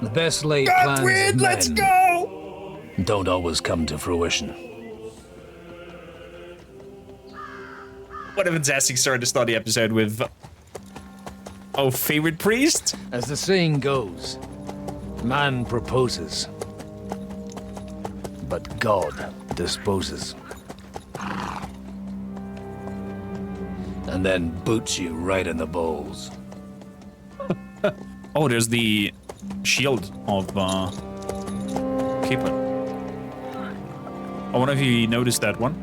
The best laid plans of men let's go! don't always come to fruition. What a fantastic start to start the episode with. Oh, favorite priest? As the saying goes, man proposes, but God disposes. And then boots you right in the balls. Oh, there's the shield of Keeper. I wonder if you noticed that one.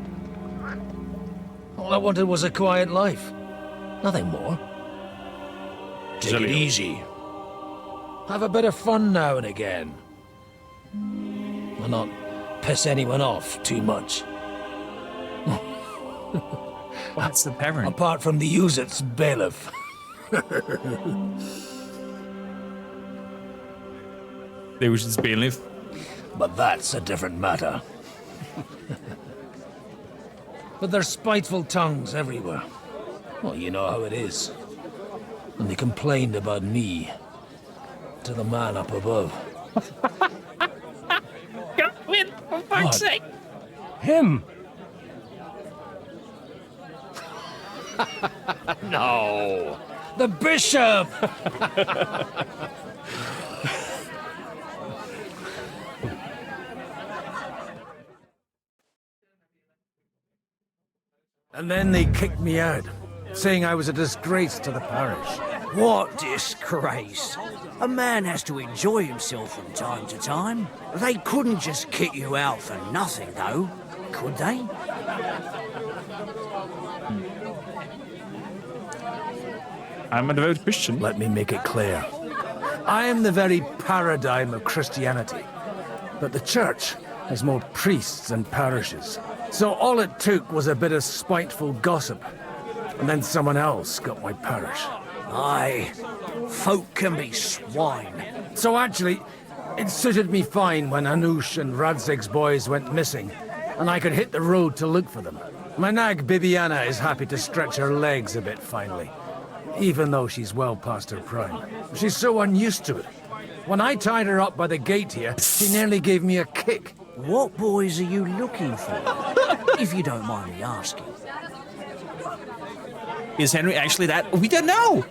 All I wanted was a quiet life. Nothing more. Take it easy. Have a bit of fun now and again. And not piss anyone off too much. What's the parent? Apart from the use-its bailiff. They was just bailiff. But that's a different matter. But there's spiteful tongues everywhere. Well, you know how it is. And they complained about me to the man up above. Go in, for fuck's sake! Him! No! The bishop! And then they kicked me out, saying I was a disgrace to the parish. What disgrace? A man has to enjoy himself from time to time. They couldn't just kick you out for nothing, though, could they? I'm a devout Christian. Let me make it clear. I am the very paradigm of Christianity. But the church has more priests and parishes. So all it took was a bit of spiteful gossip. And then someone else got my parish. Aye, folk can be swine. So actually, it suited me fine when Anush and Radzig's boys went missing, and I could hit the road to look for them. My nag Bibiana is happy to stretch her legs a bit finally, even though she's well past her prime. She's so unused to it. When I tied her up by the gate here, she nearly gave me a kick. What boys are you looking for? If you don't mind me asking. Is Henry actually that? We don't know!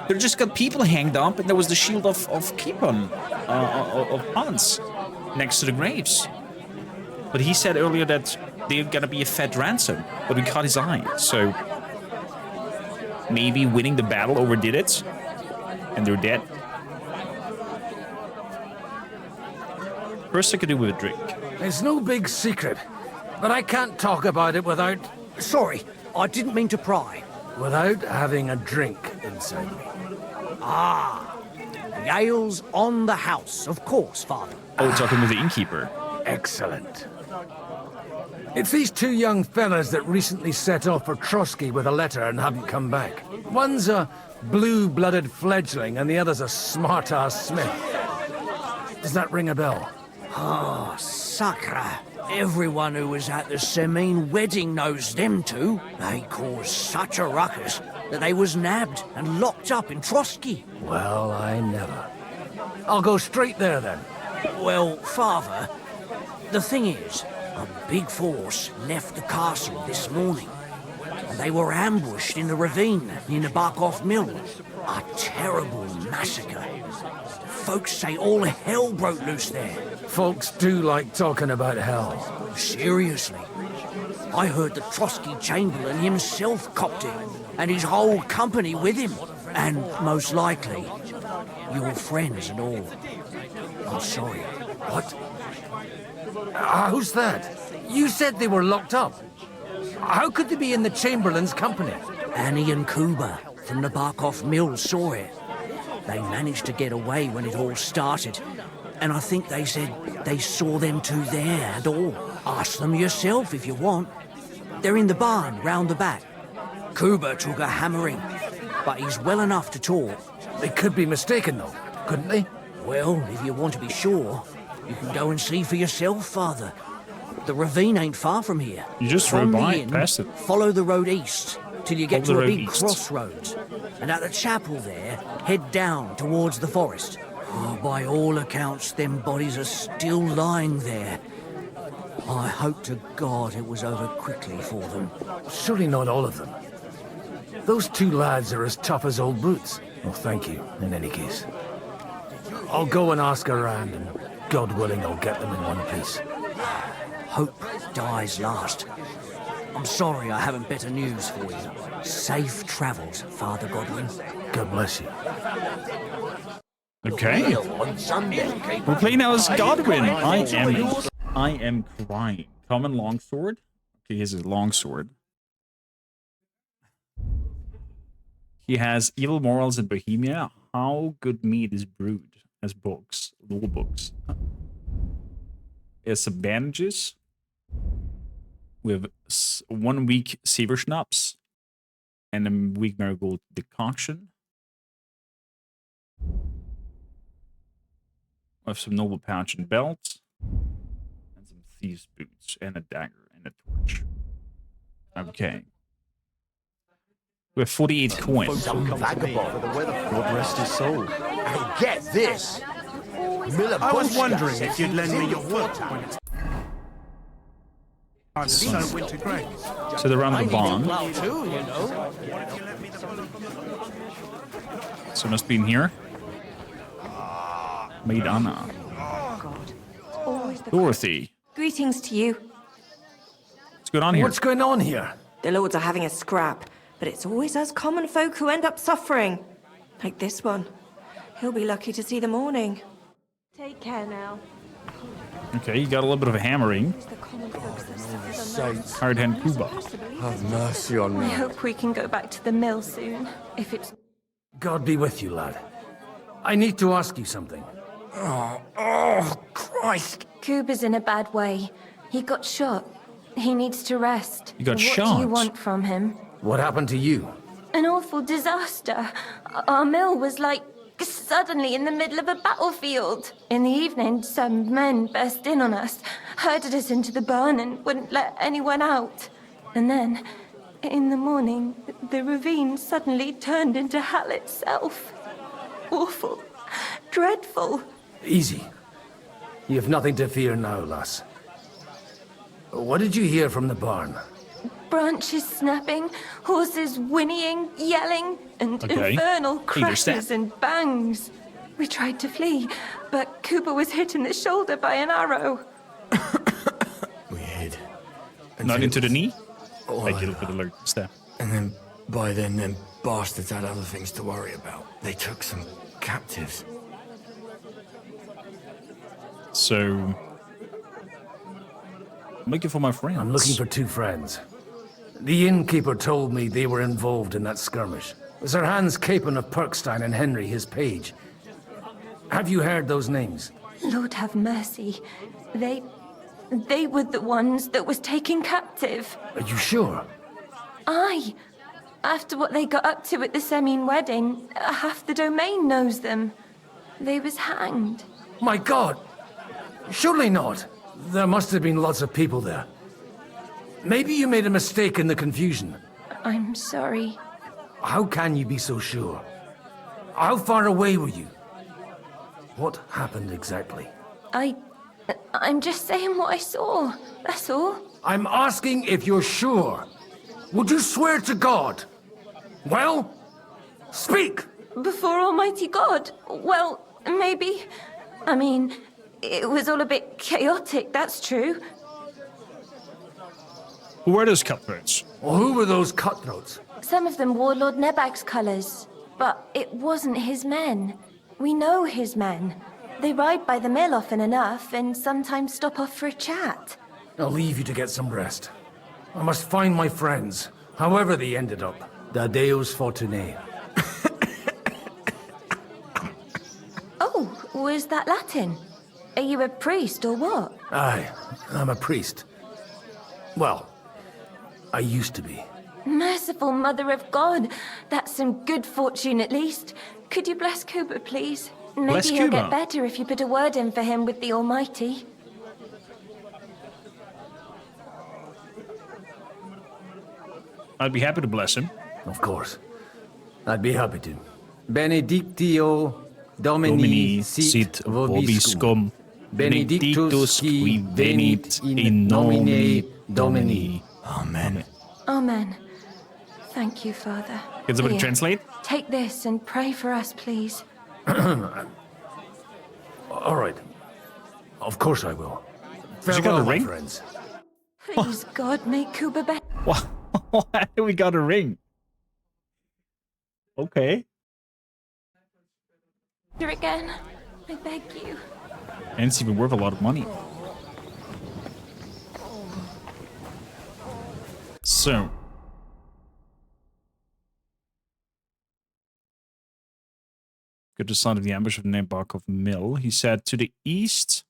They just got people hanged up, and there was the shield of Kipon, of Hans, next to the graves. But he said earlier that they're gonna be a fat ransom, but we caught his eye, so... Maybe winning the battle overdid it, and they're dead. First I could do with a drink. It's no big secret, but I can't talk about it without... Sorry, I didn't mean to pry. without having a drink inside me. Ah, the ale's on the house, of course, Father. Oh, talking with the innkeeper. Excellent. It's these two young fellas that recently set off for Trotsky with a letter and haven't come back. One's a blue-blooded fledgling and the other's a smart-ass smith. Does that ring a bell? Ah, sacre. Everyone who was at the Semine wedding knows them two. They caused such a ruckus that they was nabbed and locked up in Trotsky. Well, I never. I'll go straight there then. Well, Father, the thing is, a big force left the castle this morning. And they were ambushed in the ravine near the Barkov Mill. A terrible massacre. Folks say all hell broke loose there. Folks do like talking about hell. Seriously. I heard the Trotsky Chamberlain himself copped it, and his whole company with him. And most likely, your friends and all. I'm sorry. What? How's that? You said they were locked up. How could they be in the Chamberlain's company? Annie and Kuba from the Barkov Mill saw it. They managed to get away when it all started. And I think they said they saw them two there and all. Ask them yourself if you want. They're in the barn round the back. Kuba took a hammering, but he's well enough to talk. They could be mistaken though, couldn't they? Well, if you want to be sure, you can go and see for yourself, Father. The ravine ain't far from here. You just From rode the by, inn, past it. Follow the road east till you get Follow to the a road big east. crossroads. And at the chapel there, head down towards the forest. Oh, by all accounts, them bodies are still lying there. I hope to God it was over quickly for them. Surely not all of them. Those 2 lads are as tough as old brutes. Well, thank you, in any case. I'll go and ask around, and God willing, I'll get them in one piece. Hope dies last. I'm sorry I haven't better news for you. Safe travels, Father Godwin. God bless you. Okay. We're playing now as Godwin. I am crying. Common longsword. Okay, he has a longsword. He has evil morals in Bohemia. How good meat is brewed as books, law books. He has some bandages. We have 1 week Seaver Schnapps and a week Marigold decoction. We have some noble pouch and belt. And some thieves' boots and a dagger and a torch. Okay. We have 48 coins. Some vagabond. God rest his soul. And get this. I was wondering if you'd lend me your foot when it's so winter grey. So they're around the barn. Too, you know. So it must be in here. Maidana. Dorothy. Greetings to you. What's going on here? What's going on here? The lords are having a scrap, but it's always us common folk who end up suffering. Like this one. He'll be lucky to see the morning. Take care now. Okay, you got a little bit of a hammering. It's the common folks that suffer the most. Hard hand Kuba. Have mercy on I me. hope we can go back to the mill soon. If it's... God be with you, lad. I need to ask you something. Oh, Christ. Kuba's in a bad way. He got shot. He needs to rest. He got what shot? do you want from him? What happened to you? An awful disaster. Our mill was like suddenly in the middle of a battlefield. In the evening, some men burst in on us, herded us into the barn and wouldn't let anyone out. And then, in the morning, the ravine suddenly turned into hell itself. Awful. Dreadful. Easy. You have nothing to fear now, lass. What did you hear from the barn? Branches snapping, horses whinnying, yelling, and Okay. infernal crashes Understand. and bangs. We tried to flee, but Cooper was hit in the shoulder by an arrow. We hid. Not into the knee? Oh, Thank you for the alert step. And then, by then, them bastards had other things to worry about. They took some captives. So, I'm looking for my friends. I'm looking for 2 friends. The innkeeper told me they were involved in that skirmish. Sir Hans Capon of Perkstein and Henry, his page. Have you heard those names? Lord have mercy. They were the ones that was taken captive. Are you sure? Aye. After what they got up to at the Semine wedding, half the domain knows them. They was hanged. My God! Surely not. There must have been lots of people there. Maybe you made a mistake in the confusion. I'm sorry. How can you be so sure? How far away were you? What happened exactly? I'm just saying what I saw. That's all. I'm asking if you're sure. Would you swear to God? Well, speak! Before Almighty God? Well, maybe. I mean, it was all a bit chaotic, that's true. Who were those cutthroats? Well, who were those cutthroats? Some of them wore Lord Nebag's colours, but it wasn't his men. We know his men. They ride by the mill often enough and sometimes stop off for a chat. I'll leave you to get some rest. I must find my friends, however they ended up. Da Deus Fortunae. Oh, was that Latin? Are you a priest or what? Aye, I'm a priest. Well, I used to be. Merciful Mother of God. That's some good fortune at least. Could you bless Kuba, please? Maybe Bless he'll Kuba. get better if you put a word in for him with the Almighty. I'd be happy to bless him. Of course. I'd be happy to. Benedictio Domini sit vobiscum. Benedictus qui venit in nomine Domini. Amen. Amen. Thank you, Father. Can somebody Here, translate? Take this and pray for us, please. All right. Of course I will. you got a Farewell, my ring? friends. Please, God, make Kuba better. Why we got a ring? Okay. Again, I beg you. And it's even worth a lot of money. So. Go to the side of the ambush of Nebakov Mill. He said to the east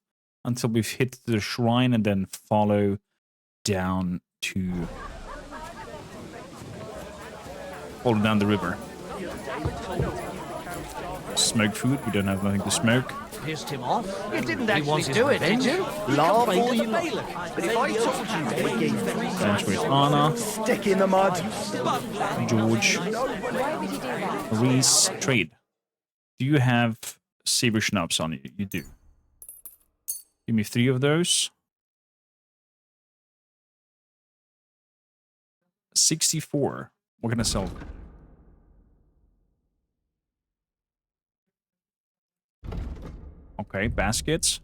until we've hit the shrine and then follow down to... Follow down the river. Smoke food. We don't have nothing to smoke. Pissed him off. You didn't actually do it, did you? Laugh all you like. But if I told you they gave French with Anna, stick in the mud. George, Maurice, trade. Do you have saber schnapps on you? You do. Give me 3 of those. 64. What can I sell? Okay, baskets.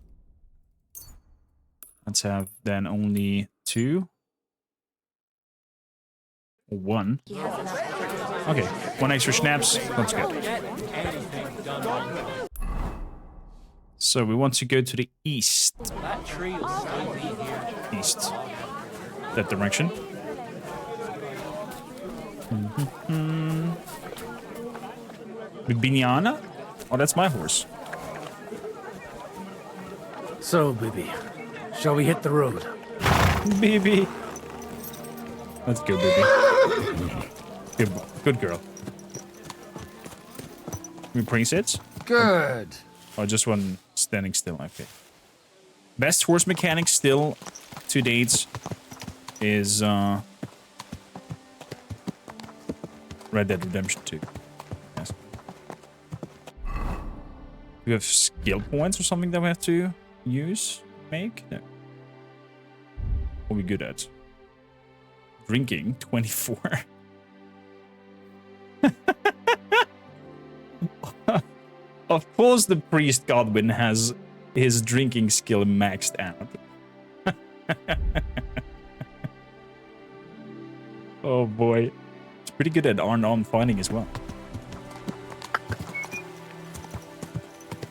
Let's have then only 2. Or 1. Okay, 1 extra schnapps. That's good. So we want to go to the east. East. That direction. Bibiana? Oh, that's my horse. So, Bibi, shall we hit the road? Bibi. Let's go, Bibi. Good girl. We presets? Good. Oh, just one standing still. Okay. Best horse mechanic still to date is Red Dead Redemption 2. Yes. Do we have skill points or something that we have to use? Make? No. What are we good at? Drinking, 24. Of course the priest Godwin has his drinking skill maxed out. Oh boy. It's pretty good at arm fighting as well.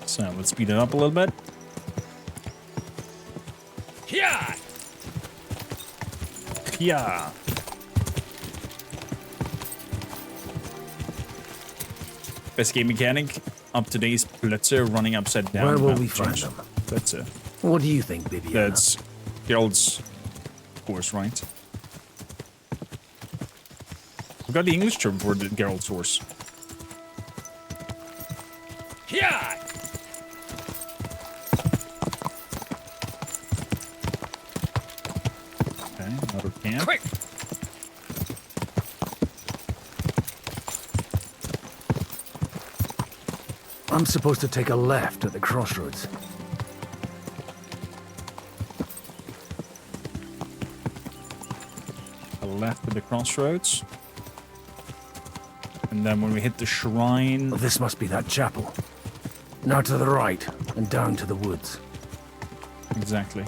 So let's speed it up a little bit. Yeah. Yeah. Best game mechanic up to date is Pletzer running upside down. Where will we find them? Pletzer. What do you think, Bibi? That's Gerald's horse, right? We got the English term for the Gerald's horse. Yeah. Okay, another camp. Quick. I'm supposed to take a left at the crossroads. A left at the crossroads. And then when we hit the shrine... Well, this must be that chapel. Now to the right, and down to the woods. Exactly.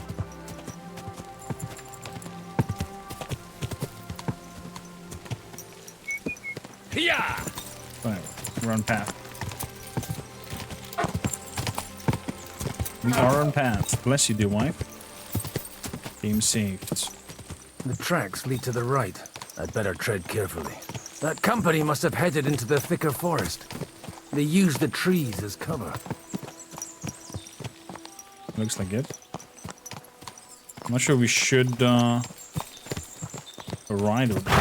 Yeah. Right, we're on path. We are on path. Bless you, dear wife. Game saved. The tracks lead to the right. I'd better tread carefully. That company must have headed into the thicker forest. They used the trees as cover. Looks like it. I'm not sure we should ride with them.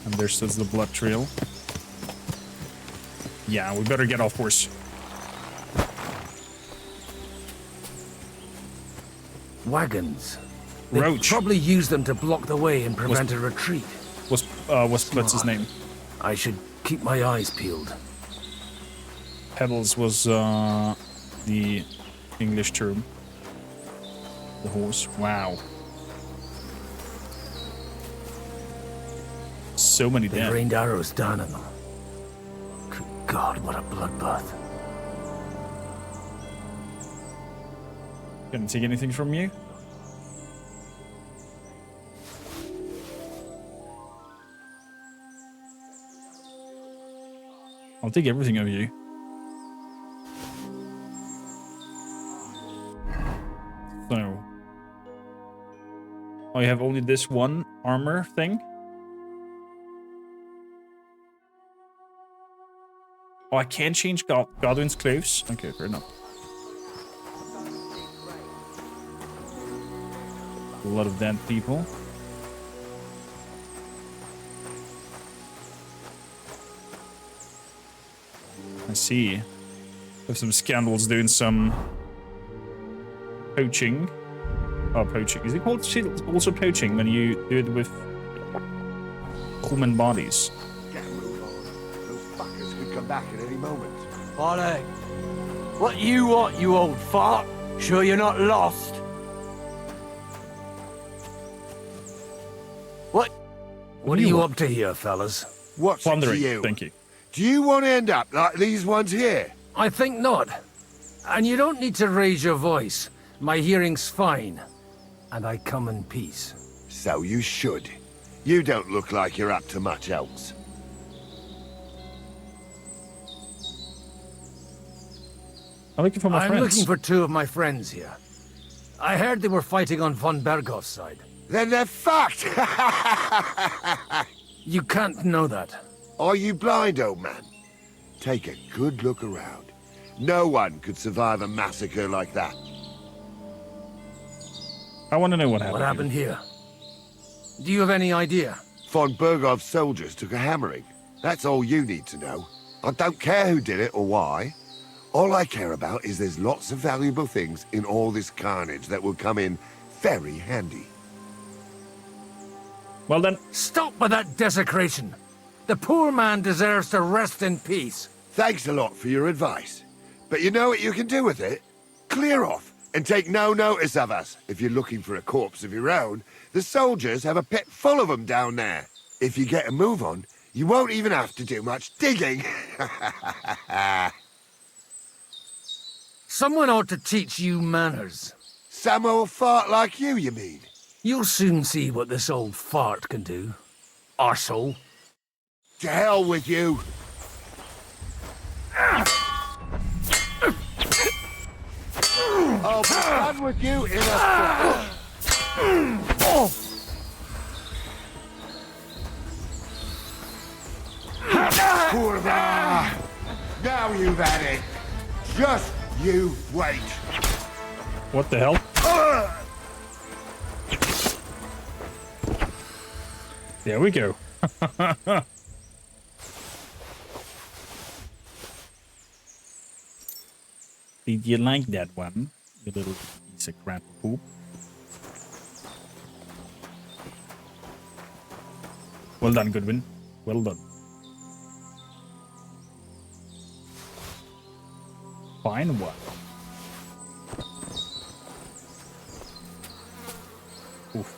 And there's the blood trail. Yeah, we better get off horse. Wagons. They Roach probably used them to block the way and prevent a retreat. was what's his name? I should keep my eyes peeled. Pebbles was the English term. The horse. Wow. So many They dead. rained arrows down on them. Good God, what a bloodbath. Can I take anything from you? I'll take everything of you. So... I have only this one armor thing. Oh, I can't change Godwin's clothes? Okay, fair enough. A lot of dead people. I see. There's some scandals doing some poaching. Oh, poaching. Is it called also poaching when you do it with human bodies? Get a move on. Those fuckers could come back at any moment. Ollie, what you want, you old fart? Sure you're not lost? What are you up to here, fellas? What's it to Plundering. you? Thank you. Do you want to end up like these ones here? I think not. And you don't need to raise your voice. My hearing's fine. And I come in peace. So you should. You don't look like you're up to much else. I'm looking for my I'm friends. looking for two of my friends here. I heard they were fighting on von Berghoff's side. Then they're fucked! You can't know that. Are you blind, old man? Take a good look around. No one could survive a massacre like that. I want to know what happened. What happened here? Do you have any idea? Von Bergov's soldiers took a hammering. That's all you need to know. I don't care who did it or why. All I care about is there's lots of valuable things in all this carnage that will come in very handy. Well then, Stop with that desecration. The poor man deserves to rest in peace. Thanks a lot for your advice. But you know what you can do with it? Clear off and take no notice of us. If you're looking for a corpse of your own, the soldiers have a pit full of them down there. If you get a move on, you won't even have to do much digging. Someone ought to teach you manners. Some old fart like you mean? You'll soon see what this old fart can do. Arsehole. To hell with you. I'll be done with you in a flash. Kurva! Now you've had it. Just you wait. what the hell? There we go. Did you like that one, you little piece of crap poop? Well done, Goodwin. Well done. Fine one. Oof.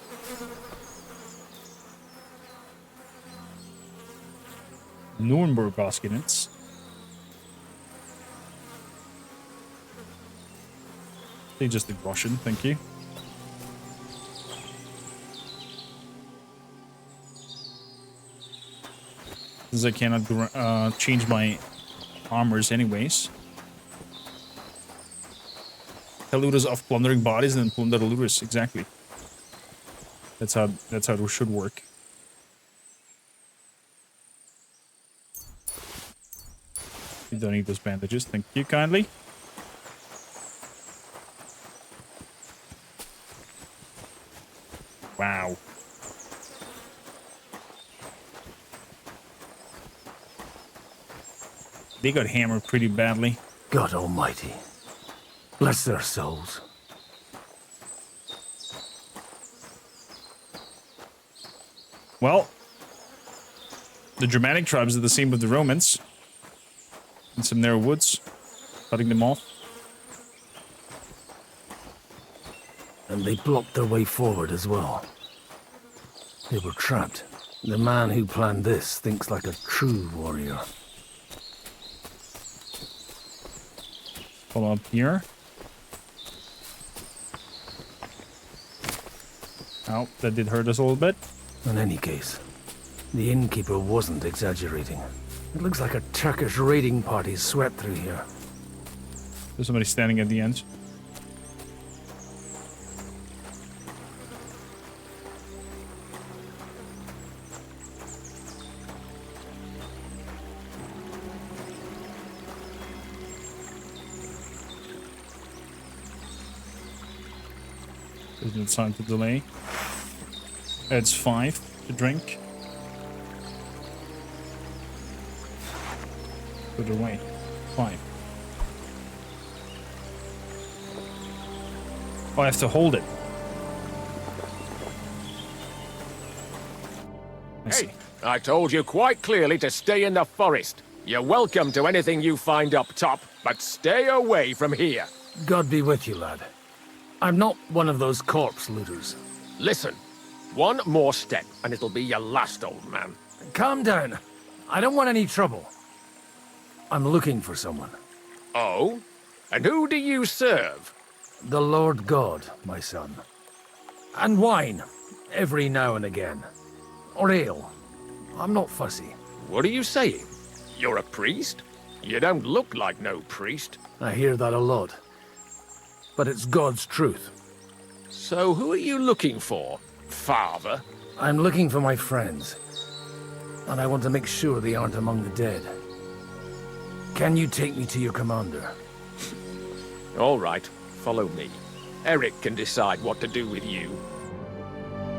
Nuremberg Auskenitz. They just did Russian, thank you. Since I cannot change my armors anyways. Pelludas of plundering bodies and then plunder looters, exactly. That's how it should work. You don't need those bandages, thank you kindly. Wow. They got hammered pretty badly. God almighty. Bless their souls. Well, the Germanic tribes are the same with the Romans. In some narrow woods, cutting them off. And they blocked their way forward as well. They were trapped. The man who planned this thinks like a true warrior. Follow up here. Oh, that did hurt us a little bit. In any case, the innkeeper wasn't exaggerating. It looks like a Turkish raiding party swept through here. There's somebody standing at the end. There's no time to delay. It's 5 to drink. Put it away. 5. Oh, I have to hold it. Hey, I told you quite clearly to stay in the forest. You're welcome to anything you find up top, but stay away from here. God be with you, lad. I'm not one of those corpse looters. Listen, one more step and it'll be your last, old man. Calm down. I don't want any trouble. I'm looking for someone. Oh? And who do you serve? The Lord God, my son. And wine, every now and again. Or ale. I'm not fussy. What are you saying? You're a priest? You don't look like no priest. I hear that a lot. But it's God's truth. So who are you looking for, father? I'm looking for my friends. And I want to make sure they aren't among the dead. Can you take me to your commander? All right, follow me. Eric can decide what to do with you.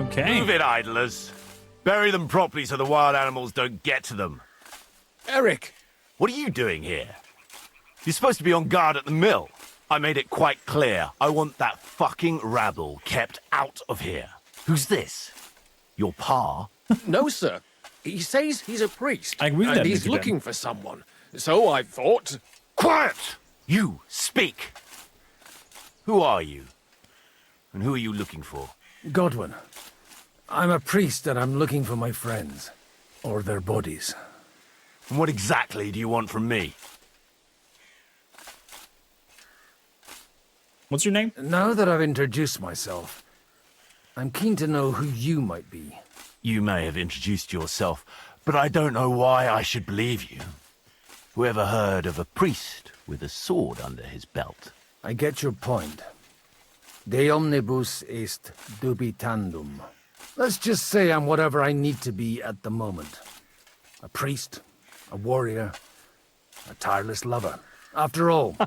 Okay. Move it, idlers. Bury them properly so the wild animals don't get to them. Eric! What are you doing here? You're supposed to be on guard at the mill. I made it quite clear. I want that fucking rabble kept out of here. Who's this? Your pa? No, sir. He says he's a priest. I agree with and that, he's Mr. looking for someone. So I thought... Quiet! You, speak! Who are you? And who are you looking for? Godwin. I'm a priest and I'm looking for my friends. Or their bodies. And what exactly do you want from me? What's your name? Now that I've introduced myself, I'm keen to know who you might be. You may have introduced yourself, but I don't know why I should believe you. Whoever heard of a priest with a sword under his belt? I get your point. De omnibus est dubitandum. Let's just say I'm whatever I need to be at the moment. A priest, a warrior, a tireless lover. After all,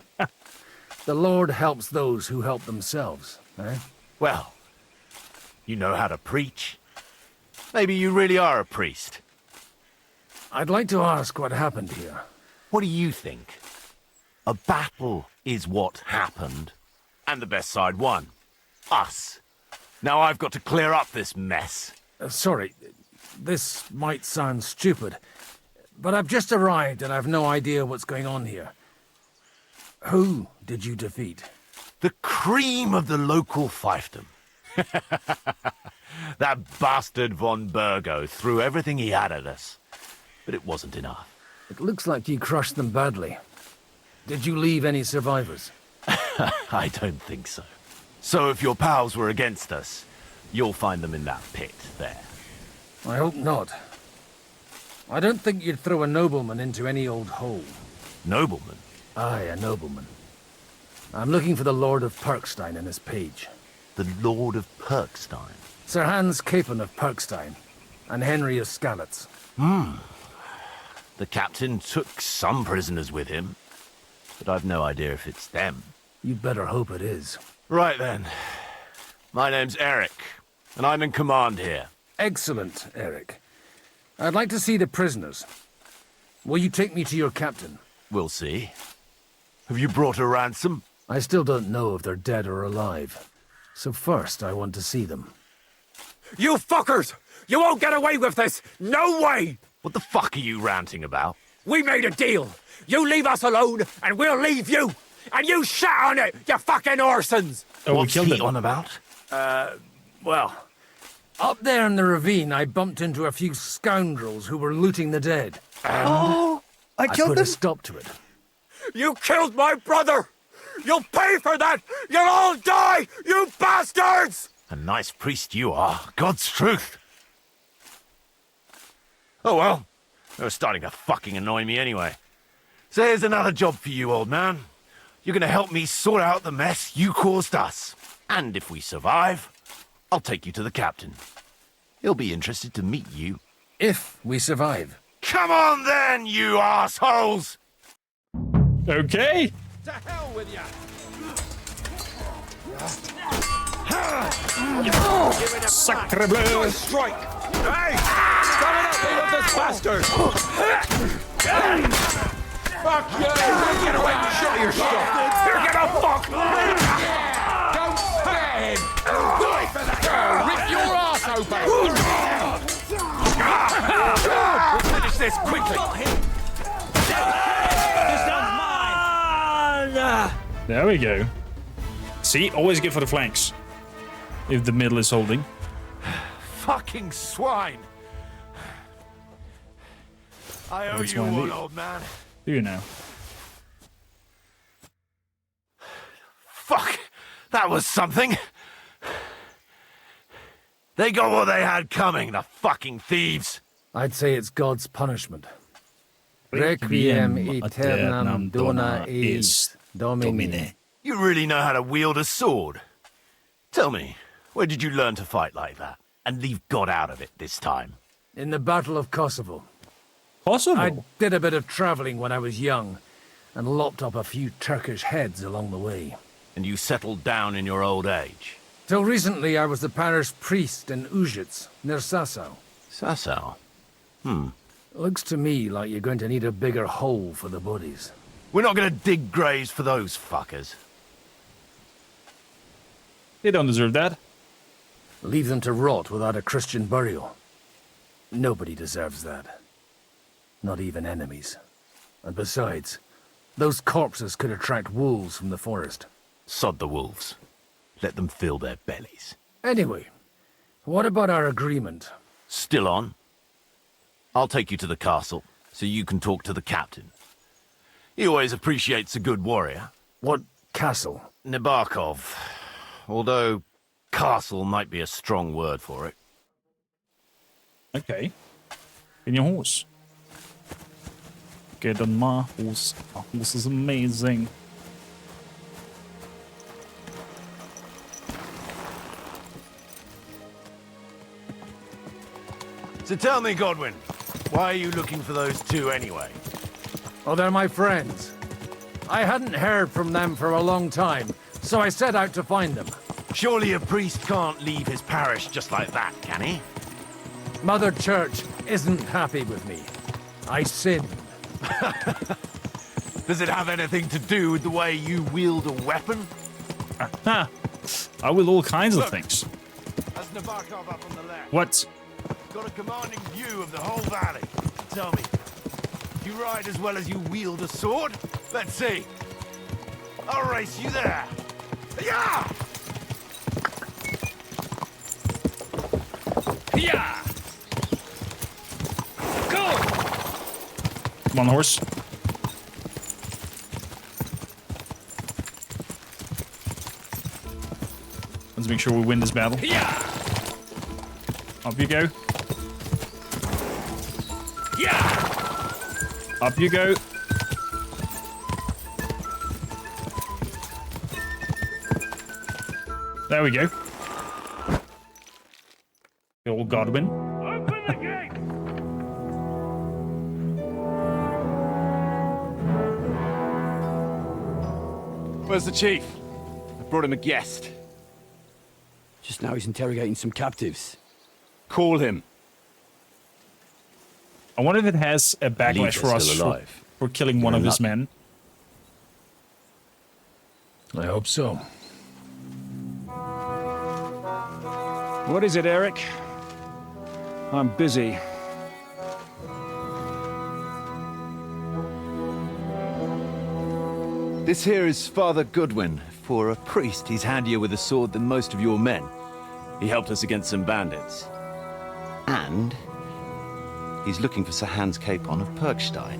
the Lord helps those who help themselves, eh? Well, you know how to preach. Maybe you really are a priest. I'd like to ask what happened here. What do you think? A battle is what happened, and the best side won. Us. Now I've got to clear up this mess. Sorry, this might sound stupid, but I've just arrived and I've no idea what's going on here. Who did you defeat? The cream of the local fiefdom. That bastard von Burgo threw everything he had at us, but it wasn't enough. It looks like you crushed them badly. Did you leave any survivors? I don't think so. So if your pals were against us, you'll find them in that pit there. I hope not. I don't think you'd throw a nobleman into any old hole. Nobleman? Aye, a nobleman. I'm looking for the Lord of Perkstein and his page. The Lord of Perkstein? Sir Hans Capon of Perkstein, and Henry of Skalitz. The captain took some prisoners with him, but I've no idea if it's them. You'd better hope it is. Right then. My name's Eric, and I'm in command here. Excellent, Eric. I'd like to see the prisoners. Will you take me to your captain? We'll see. Have you brought a ransom? I still don't know if they're dead or alive. So first, I want to see them. You fuckers! You won't get away with this! No way! What the fuck are you ranting about? We made a deal. You leave us alone, and we'll leave you. And you shat on it, you fucking orsons! Oh, What's we killed he it. on about? Well, up there in the ravine, I bumped into a few scoundrels who were looting the dead. I I killed put them. a stop to it. You killed my brother! You'll pay for that! You'll all die, you bastards! A nice priest you are. God's truth. Oh well, they were starting to fucking annoy me anyway. So here's another job for you, old man. You're gonna help me sort out the mess you caused us. And if we survive, I'll take you to the captain. He'll be interested to meet you. If we survive. Come on then, you assholes! Okay. To hell with you! Sacre bleu. Strike! Hey! Stop it up, you this bastard! Fuck you! Get away and show your stuff! You're gonna fuck! Don't scare him! Die for that! Rip your ass open! We'll finish this quickly! There we go. See, always good for the flanks. If the middle is holding. Fucking swine! I owe That's you my one, lead. old man. Do you know? Fuck! That was something! They got what they had coming, the fucking thieves! I'd say it's God's punishment. Requiem aeternam dona eis Domine. You really know how to wield a sword. Tell me, where did you learn to fight like that? And leave God out of it this time? In the Battle of Kosovo. Possible. I did a bit of traveling when I was young, and lopped up a few Turkish heads along the way. And you settled down in your old age? Till recently, I was the parish priest in Užice, near Sasau. Sasau? Looks to me like you're going to need a bigger hole for the bodies. We're not gonna dig graves for those fuckers. They don't deserve that. Leave them to rot without a Christian burial. Nobody deserves that. Not even enemies. And besides, those corpses could attract wolves from the forest. Sod the wolves. Let them fill their bellies. Anyway, what about our agreement? Still on? I'll take you to the castle, so you can talk to the captain. He always appreciates a good warrior. What castle? Nebarkov. Although, castle might be a strong word for it. Okay. In your horse. Get on my horse. My horse is amazing. So tell me, Godwin, why are you looking for those two anyway? Oh, they're my friends. I hadn't heard from them for a long time, so I set out to find them. Surely a priest can't leave his parish just like that, can he? Mother Church isn't happy with me. I sinned. Does it have anything to do with the way you wield a weapon? Ha! I will all kinds of things. That's Nebarkov up on the left. What? Got a commanding view of the whole valley. Tell me, you ride as well as you wield a sword? Let's see. I'll race you there. Yeah! Yeah! Go! Come on, horse. Let's make sure we win this battle. Yeah! Up you go. Yeah! Up you go. There we go. The old Godwin. Open the gate! Where's the chief? I brought him a guest. Just now he's interrogating some captives. Call him. I wonder if it has a backlash for us for killing one of his men. I hope so. What is it, Eric? I'm busy. This here is Father Goodwin. For a priest, he's handier with a sword than most of your men. He helped us against some bandits. And he's looking for Sir Hans Capon of Perkstein.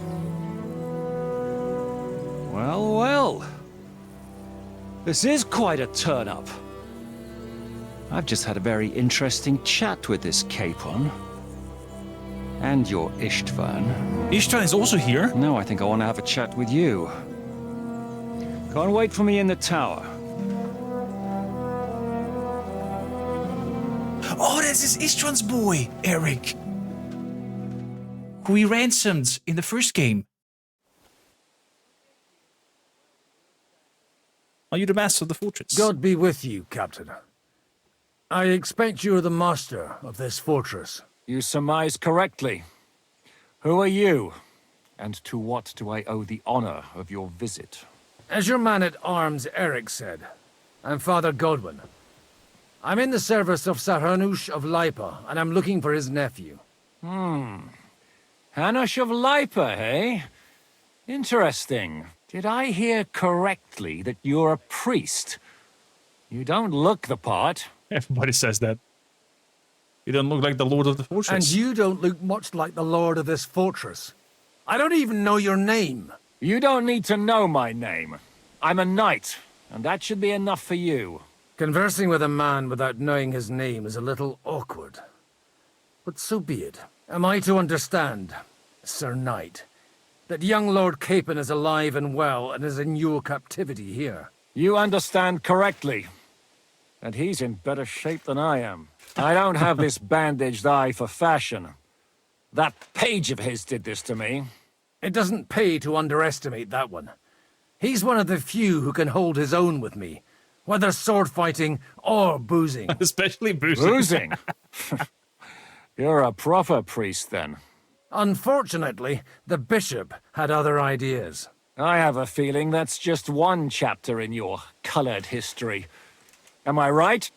Well, well. This is quite a turn-up. I've just had a very interesting chat with this Capon. And your Istvan. Istvan is also here. No, I think I want to have a chat with you. Can't wait for me in the tower. Oh, that's his Istvan's boy, Eric. Who he ransomed in the first game. Are you the master of the fortress? God be with you, Captain. I expect you're the master of this fortress. You surmise correctly. Who are you? And to what do I owe the honor of your visit? As your man-at-arms Eric said, I'm Father Godwin. I'm in the service of Sir Hanush of Lipa, and I'm looking for his nephew. Hanush of Lipa, eh? Interesting. Did I hear correctly that you're a priest? You don't look the part. Everybody says that. You don't look like the Lord of the Fortress. And you don't look much like the lord of this fortress. I don't even know your name. You don't need to know my name. I'm a knight, and that should be enough for you. Conversing with a man without knowing his name is a little awkward. But so be it. Am I to understand, Sir Knight, that young Lord Capon is alive and well and is in your captivity here? You understand correctly. And he's in better shape than I am. I don't have this bandaged eye for fashion. That page of his did this to me. It doesn't pay to underestimate that one. He's one of the few who can hold his own with me, whether sword fighting or boozing. Especially boozing. Boozing? You're a proper priest, then. Unfortunately, the bishop had other ideas. I have a feeling that's just one chapter in your colored history. Am I right?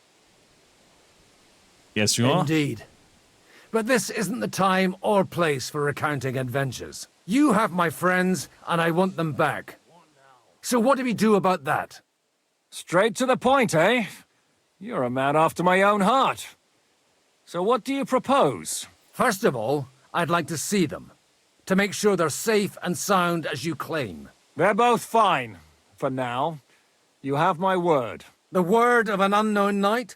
Yes, you are. Indeed. But this isn't the time or place for recounting adventures. You have my friends, and I want them back. So what do we do about that? Straight to the point, eh? You're a man after my own heart. So what do you propose? First of all, I'd like to see them, to make sure they're safe and sound as you claim. They're both fine, for now. You have my word. The word of an unknown knight?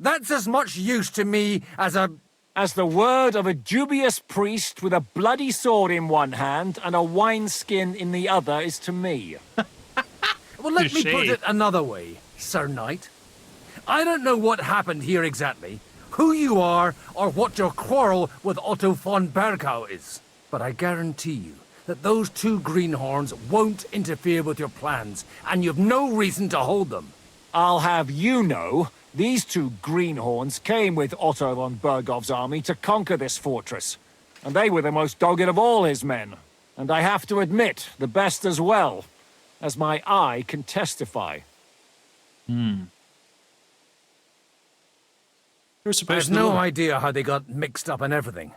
That's as much use to me as the word of a dubious priest with a bloody sword in one hand and a wineskin in the other is to me. Well, let me put it another way, Sir Knight. I don't know what happened here exactly, who you are, or what your quarrel with Otto von Bergau is. But I guarantee you that those two greenhorns won't interfere with your plans, and you've no reason to hold them. I'll have you know, these two greenhorns came with Otto von Bergau's army to conquer this fortress. And they were the most dogged of all his men. And I have to admit, the best as well, as my eye can testify. You're I supposed have to no know. idea how they got mixed up in everything.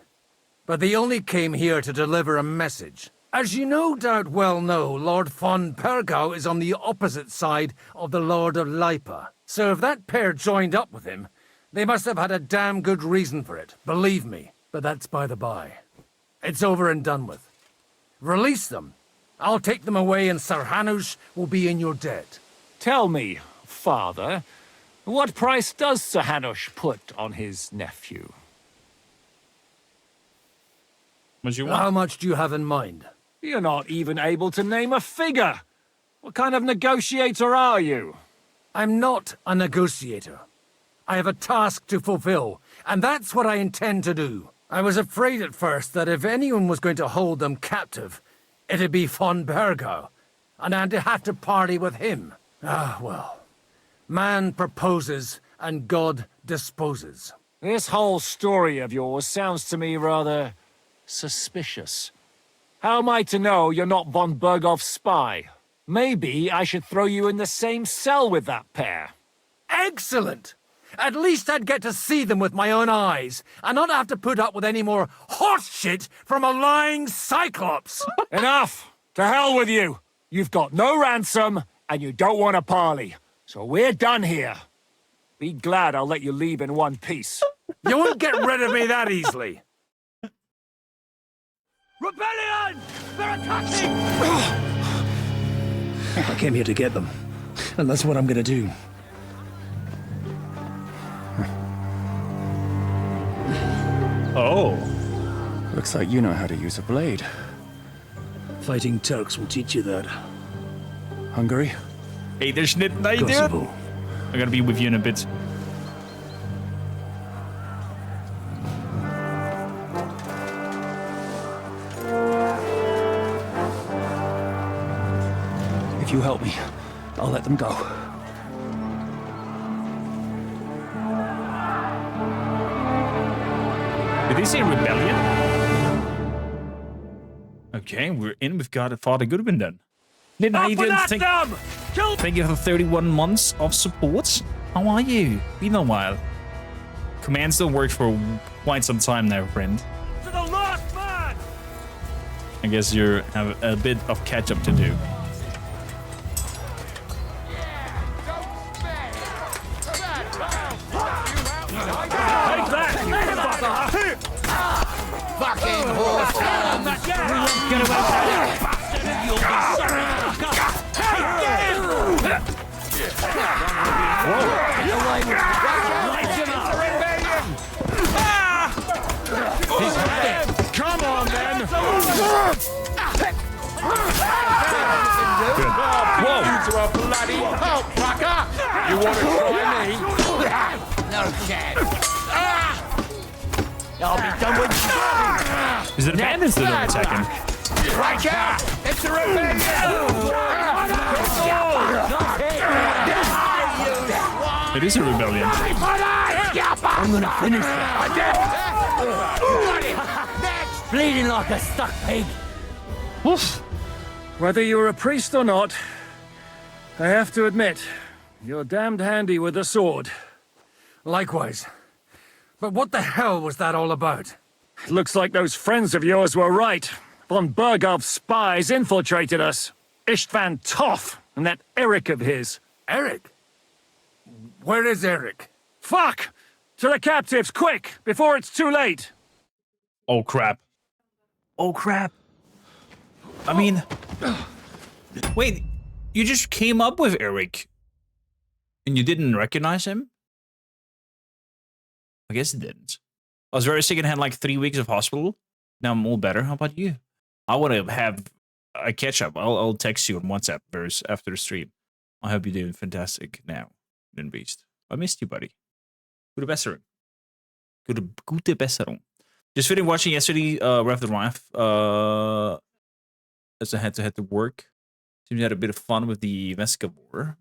But they only came here to deliver a message. As you no doubt well know, Lord von Bergau is on the opposite side of the Lord of Lipa. So if that pair joined up with him, they must have had a damn good reason for it, believe me. But that's by the by. It's over and done with. Release them. I'll take them away and Sir Hanush will be in your debt. Tell me, father, what price does Sir Hanush put on his nephew? What do you want? How much do you have in mind? You're not even able to name a figure. What kind of negotiator are you? I'm not a negotiator. I have a task to fulfill, and that's what I intend to do. I was afraid at first that if anyone was going to hold them captive, it'd be von Bergau, and I'd have to parley with him. Ah, well. Man proposes, and God disposes. This whole story of yours sounds to me rather suspicious. How am I to know you're not von Bergau's spy? Maybe I should throw you in the same cell with that pair. Excellent! At least I'd get to see them with my own eyes, and not have to put up with any more horse shit from a lying cyclops. Enough! To hell with you! You've got no ransom, and you don't want a parley. So we're done here. Be glad I'll let you leave in one piece. You won't get rid of me that easily. Rebellion! They're attacking! I came here to get them, and that's what I'm gonna do. Oh. Looks like you know how to use a blade. Fighting Turks will teach you that. Hungary? Hey, there's Nit. How you doing? Kosovo. I'm gonna be with you in a bit. If you help me, I'll let them go. Did he say rebellion? Okay, we're in with Father Goodwin then. Nit, how you doing? Thank you for 31 months of support. How are you? Been a while. Command still works for quite some time now, friend. To the last man! I guess you have a bit of catch-up to do. Fucking horse! Get away from that bastard and you'll be sorry! Come on, then! Whoa! You to a bloody pulp fucker! You want to try me? No chance! I'll be done with you! Is it a bandits that are attacking? Right out! It's a rebellion! It is a rebellion. I'm gonna finish it. Bleeding like a stuck pig. Oof. Whether you're a priest or not, I have to admit, you're damned handy with a sword. Likewise. But what the hell was that all about? It looks like those friends of yours were right. Von Bergov's spies infiltrated us. Istvan Toth and that Eric of his. Eric? Where is Eric? Fuck! To the captives, quick, before it's too late! Oh, crap. Oh, crap. I mean... Wait, you just came up with Eric. And you didn't recognize him? I guess it didn't. I was very sick and had like 3 weeks of hospital. Now I'm all better. How about you? I want to have a catch-up. I'll text you on WhatsApp after the stream. I hope you're doing fantastic now, then Beast. I missed you, buddy. Gute Besserung. Gute Besserung. Just finished watching yesterday, Rev the Rife, as I had to work. Seems you had a bit of fun with the Vesca War.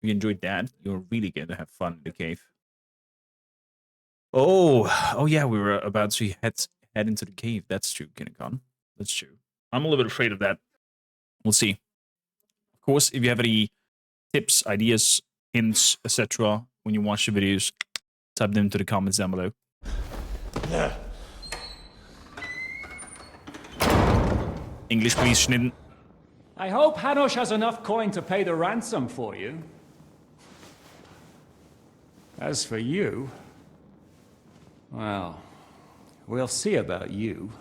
If you enjoyed that, you're really going to have fun in the cave. Oh yeah, we were about to head into the cave. That's true, Kinikon. That's true. I'm a little bit afraid of that. We'll see. Of course, if you have any tips, ideas, hints, etc., when you watch the videos, type them to the comments down below. English, please, Schnitten. I hope Hanush has enough coin to pay the ransom for you. As for you... well, we'll see about you.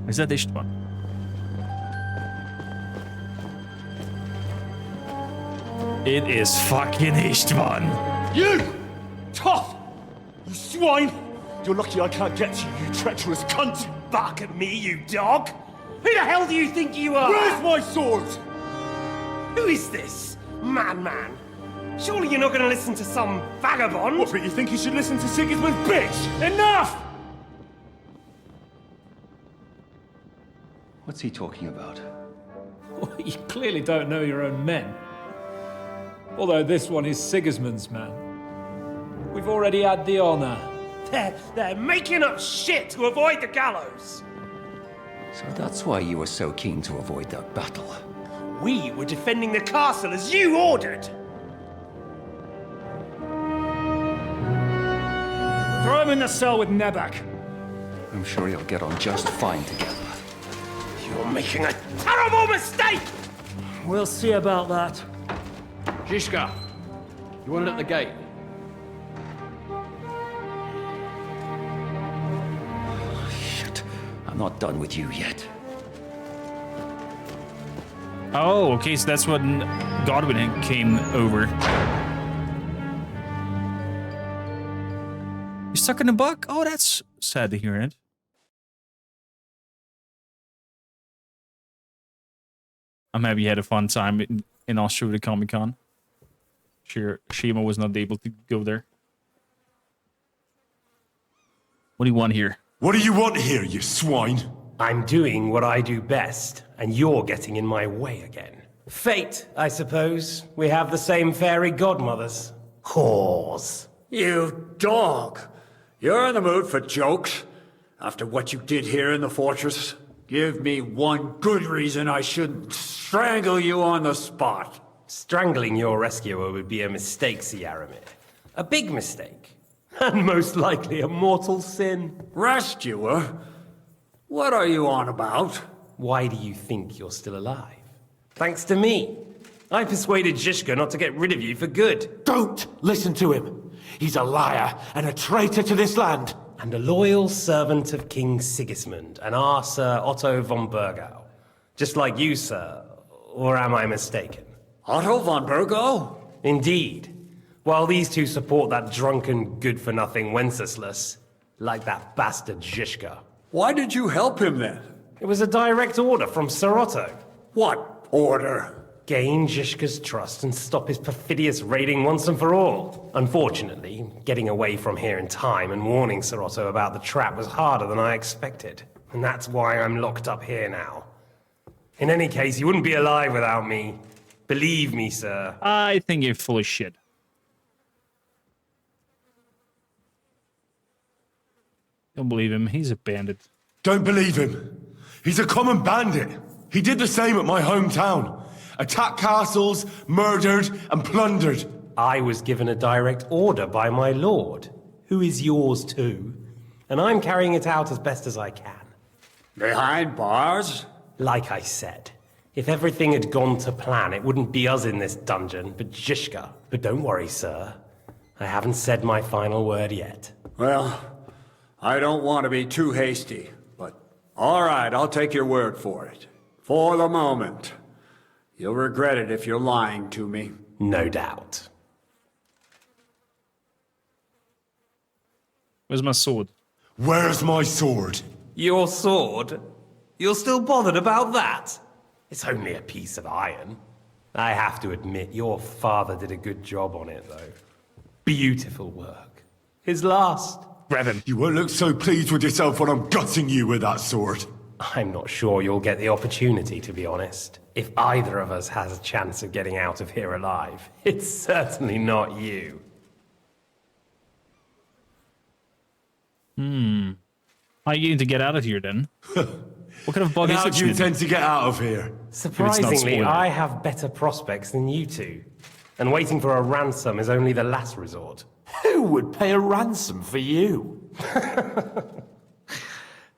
Is that Istvan? It is fucking Istvan. You! Tough! You swine! You're lucky I can't get to you, you treacherous cunt! Bark at me, you dog! Who the hell do you think you are? Where's my sword? Who is this? Madman! Surely you're not going to listen to some vagabond? What, but you think you should listen to Sigismund's bitch? Enough! What's he talking about? Well, you clearly don't know your own men. Although this one is Sigismund's man. We've already had the honor. They're making up shit to avoid the gallows! So that's why you were so keen to avoid that battle. We were defending the castle as you ordered. Throw him in the cell with Nebak. I'm sure you'll get on just fine together. You're making a terrible mistake! We'll see about that. Zhishka, you want it at the gate? Shit. I'm not done with you yet. Oh, okay, so that's when Godwin came over. You're stuck in a bug? Oh, that's sad to hear it. I'm happy you had a fun time in Austria with the Comic-Con. Sure, Shima was not able to go there. What do you want here? What do you want here, you swine? I'm doing what I do best, and you're getting in my way again. Fate, I suppose. We have the same fairy godmothers. Whores. You dog! You're in the mood for jokes? After what you did here in the fortress? Give me one good reason I shouldn't strangle you on the spot. Strangling your rescuer would be a mistake, Yaramir. A big mistake. And most likely a mortal sin. Rescuer? What are you on about? Why do you think you're still alive? Thanks to me. I persuaded Zhishka not to get rid of you for good. Don't listen to him. He's a liar and a traitor to this land. And a loyal servant of King Sigismund and our Sir Otto von Burgau. Just like you, sir. Or am I mistaken? Otto von Burgau? Indeed. While these two support that drunken, good-for-nothing Wenceslas, like that bastard Zhishka. Why did you help him then? It was a direct order from Sir Otto. What order? Gain Zhishka's trust and stop his perfidious raiding once and for all. Unfortunately, getting away from here in time and warning Sir Otto about the trap was harder than I expected. And that's why I'm locked up here now. In any case, you wouldn't be alive without me. Believe me, sir. I think you're full of shit. Don't believe him. He's a bandit. Don't believe him. He's a common bandit. He did the same at my hometown. Attacked castles, murdered, and plundered. I was given a direct order by my lord, who is yours too. And I'm carrying it out as best as I can. Behind bars? Like I said, if everything had gone to plan, it wouldn't be us in this dungeon, but Zhishka. But don't worry, sir. I haven't said my final word yet. Well, I don't want to be too hasty, but all right, I'll take your word for it. For the moment. You'll regret it if you're lying to me. No doubt. Where's my sword? Where's my sword? Your sword? You're still bothered about that? It's only a piece of iron. I have to admit, your father did a good job on it, though. Beautiful work. His last. Grab him. You won't look so pleased with yourself when I'm gutting you with that sword. I'm not sure you'll get the opportunity, to be honest. If either of us has a chance of getting out of here alive, it's certainly not you. How are you going to get out of here, then? What kind of bug is it? How do you intend to get out of here? Surprisingly, I have better prospects than you two. And waiting for a ransom is only the last resort. Who would pay a ransom for you?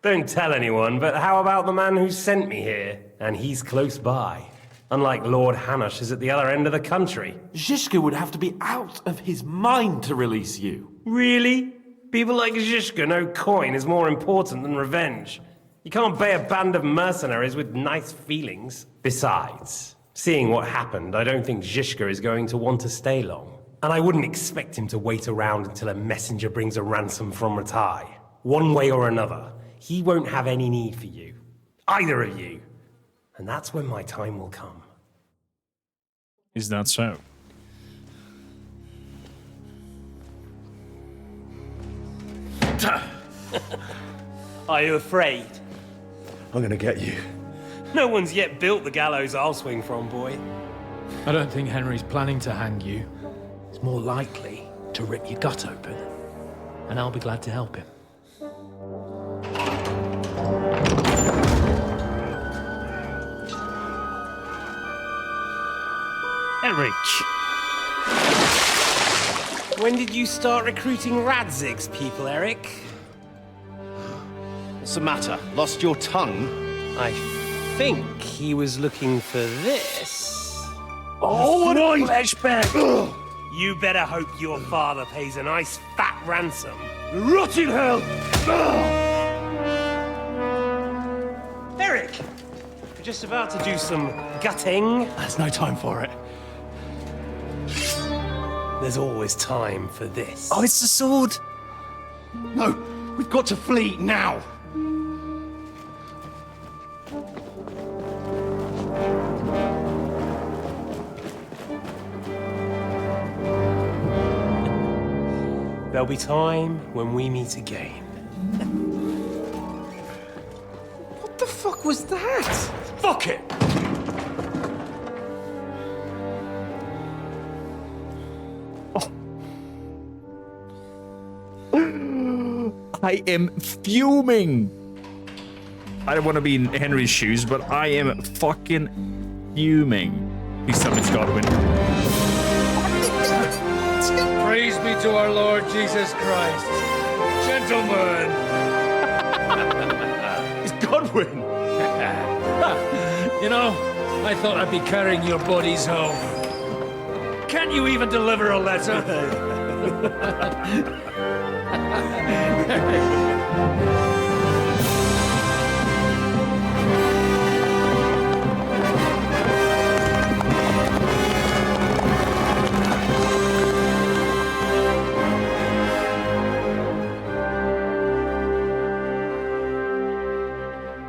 Don't tell anyone, but how about the man who sent me here? And he's close by. Unlike Lord Hanush is at the other end of the country. Zhishka would have to be out of his mind to release you. Really? People like Zhishka know coin is more important than revenge. You can't pay a band of mercenaries with nice feelings. Besides, seeing what happened, I don't think Zhishka is going to want to stay long. And I wouldn't expect him to wait around until a messenger brings a ransom from Ratai. One way or another, he won't have any need for you. Either of you. And that's when my time will come. Is that so? Are you afraid? I'm gonna get you. No one's yet built the gallows I'll swing from, boy. I don't think Henry's planning to hang you. He's more likely to rip your gut open. And I'll be glad to help him. Eric! When did you start recruiting Radzig's people, Eric? What's the matter? Lost your tongue? I think he was looking for this. Oh, what a flesh bag! You better hope your father pays a nice fat ransom. Rotting hell! Eric! We're just about to do some gutting. There's no time for it. There's always time for this. Oh, it's the sword! No, we've got to flee now. There'll be time when we meet again. What the fuck was that? Fuck it! I am fuming. I don't want to be in Henry's shoes, but I am fucking fuming. Please tell me it's Godwin. Praise be to our Lord Jesus Christ. Gentlemen! It's Godwin! You know, I thought I'd be carrying your bodies home. Can't you even deliver a letter?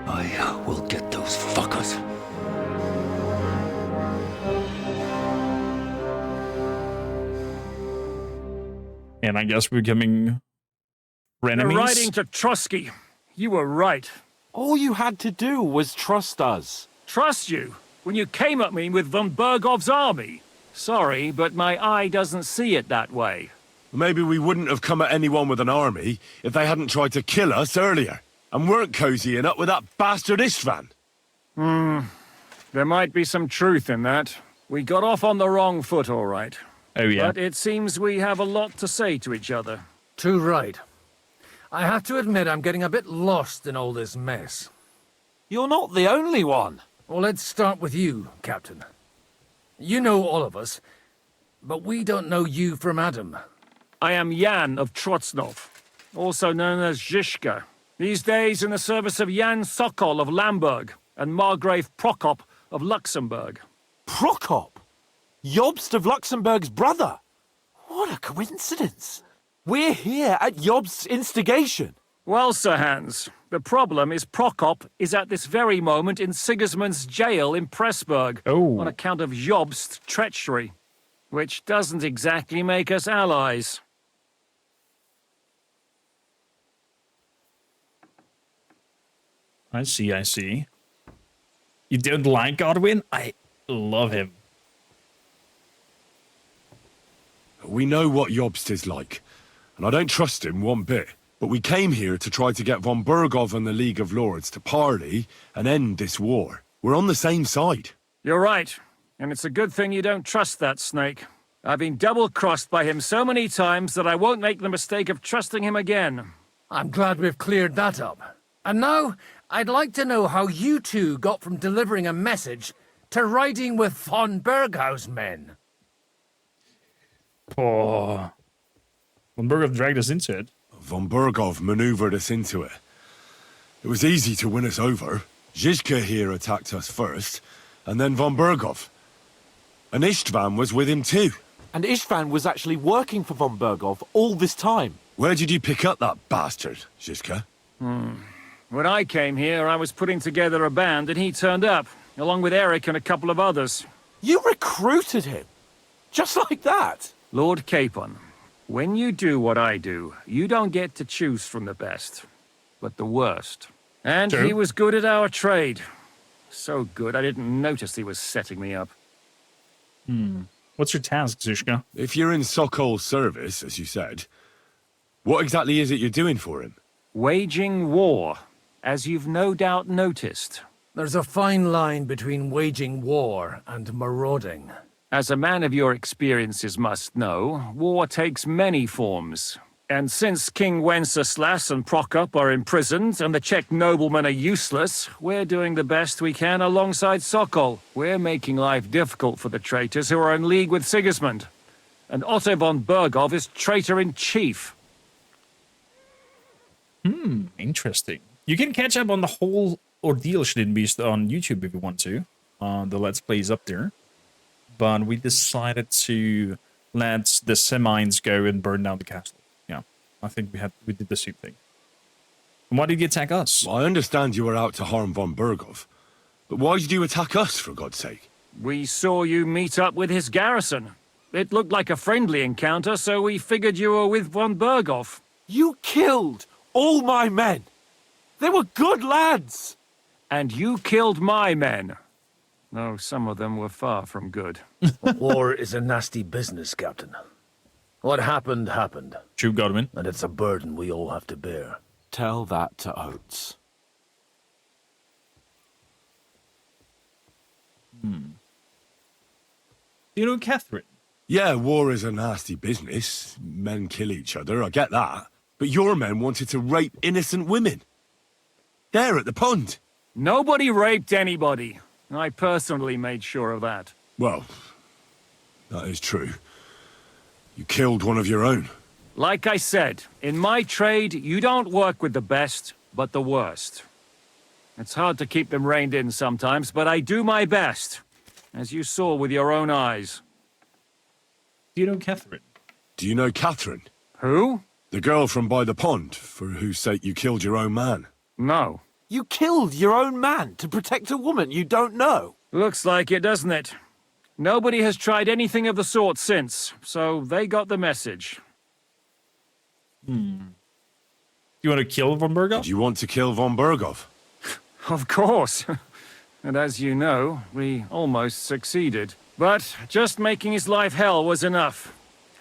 I will get those fuckers. And I guess we're becoming frenemies. You're riding to Trotsky. You were right. All you had to do was trust us. Trust you? When you came at me with von Bergov's army? Sorry, but my eye doesn't see it that way. Maybe we wouldn't have come at anyone with an army if they hadn't tried to kill us earlier. And weren't cozying up with that bastard Istvan. There might be some truth in that. We got off on the wrong foot, all right. Oh, yeah. But it seems we have a lot to say to each other. Too right. I have to admit I'm getting a bit lost in all this mess. You're not the only one. Well, let's start with you, Captain. You know all of us, but we don't know you from Adam. I am Jan of Trotsnov, also known as Zhishka. These days in the service of Jan Sokol of Lamberg and Margrave Prokop of Luxembourg. Prokop? Jobst of Luxembourg's brother? What a coincidence. We're here at Jobst's instigation. Well, Sir Hans, the problem is Prokop is at this very moment in Sigismund's jail in Pressburg on account of Jobst's treachery, which doesn't exactly make us allies. I see. You don't like Godwin? I love him. We know what Jobst is like, and I don't trust him one bit. But we came here to try to get von Bergov and the League of Lords to parley and end this war. We're on the same side. You're right, and it's a good thing you don't trust that snake. I've been double-crossed by him so many times that I won't make the mistake of trusting him again. I'm glad we've cleared that up. And now, I'd like to know how you two got from delivering a message to riding with von Bergau's men. Oh. Von Bergov dragged us into it. Von Bergov maneuvered us into it. It was easy to win us over. Zhizka here attacked us first, and then von Bergov. And Istvan was with him too. And Istvan was actually working for von Bergov all this time. Where did you pick up that bastard, Zhizka? When I came here, I was putting together a band and he turned up, along with Eric and a couple of others. You recruited him? Just like that? Lord Capon, when you do what I do, you don't get to choose from the best, but the worst. And True. he was good at our trade. So good, I didn't notice he was setting me up. What's your task, Zhishka? If you're in Sokol's service, as you said, what exactly is it you're doing for him? Waging war, as you've no doubt noticed. There's a fine line between waging war and marauding. As a man of your experiences must know, war takes many forms. And since King Wenceslas and Prokop are imprisoned and the Czech noblemen are useless, we're doing the best we can alongside Sokol. We're making life difficult for the traitors who are in league with Sigismund. And Otto von Bergov is traitor-in-chief. Interesting. You can catch up on the whole ordeal, Shadin Beast, on YouTube if you want to. The Let's Play is up there. But we decided to let the Semines go and burn down the castle. Yeah, I think we did the same thing. And why did you attack us? Well, I understand you were out to harm von Bergov. But why did you attack us, for God's sake? We saw you meet up with his garrison. It looked like a friendly encounter, so we figured you were with von Bergov. You killed all my men. They were good lads. And you killed my men. Though some of them were far from good. War is a nasty business, Captain. What happened, happened. True, Godwin. And it's a burden we all have to bear. Tell that to Oates. You know Catherine? Yeah, war is a nasty business. Men kill each other, I get that. But your men wanted to rape innocent women. There at the pond. Nobody raped anybody. I personally made sure of that. Well, that is true. You killed one of your own. Like I said, in my trade, you don't work with the best, but the worst. It's hard to keep them reined in sometimes, but I do my best, as you saw with your own eyes. Do you know Catherine? Do you know Catherine? Who? The girl from by the pond, for whose sake you killed your own man. No. You killed your own man to protect a woman you don't know. Looks like it, doesn't it? Nobody has tried anything of the sort since, so they got the message. You want to kill von Bergov? Did you want to kill von Bergov? Of course. And as you know, we almost succeeded. But just making his life hell was enough.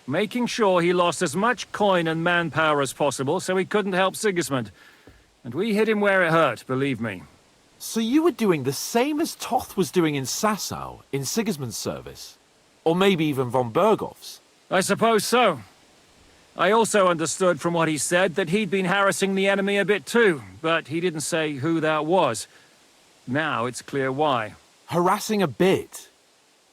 Making sure he lost as much coin and manpower as possible so he couldn't help Sigismund. And we hit him where it hurt, believe me. So you were doing the same as Toth was doing in Sasau, in Sigismund's service? Or maybe even von Bergov's? I suppose so. I also understood from what he said that he'd been harassing the enemy a bit too, but he didn't say who that was. Now it's clear why. Harassing a bit?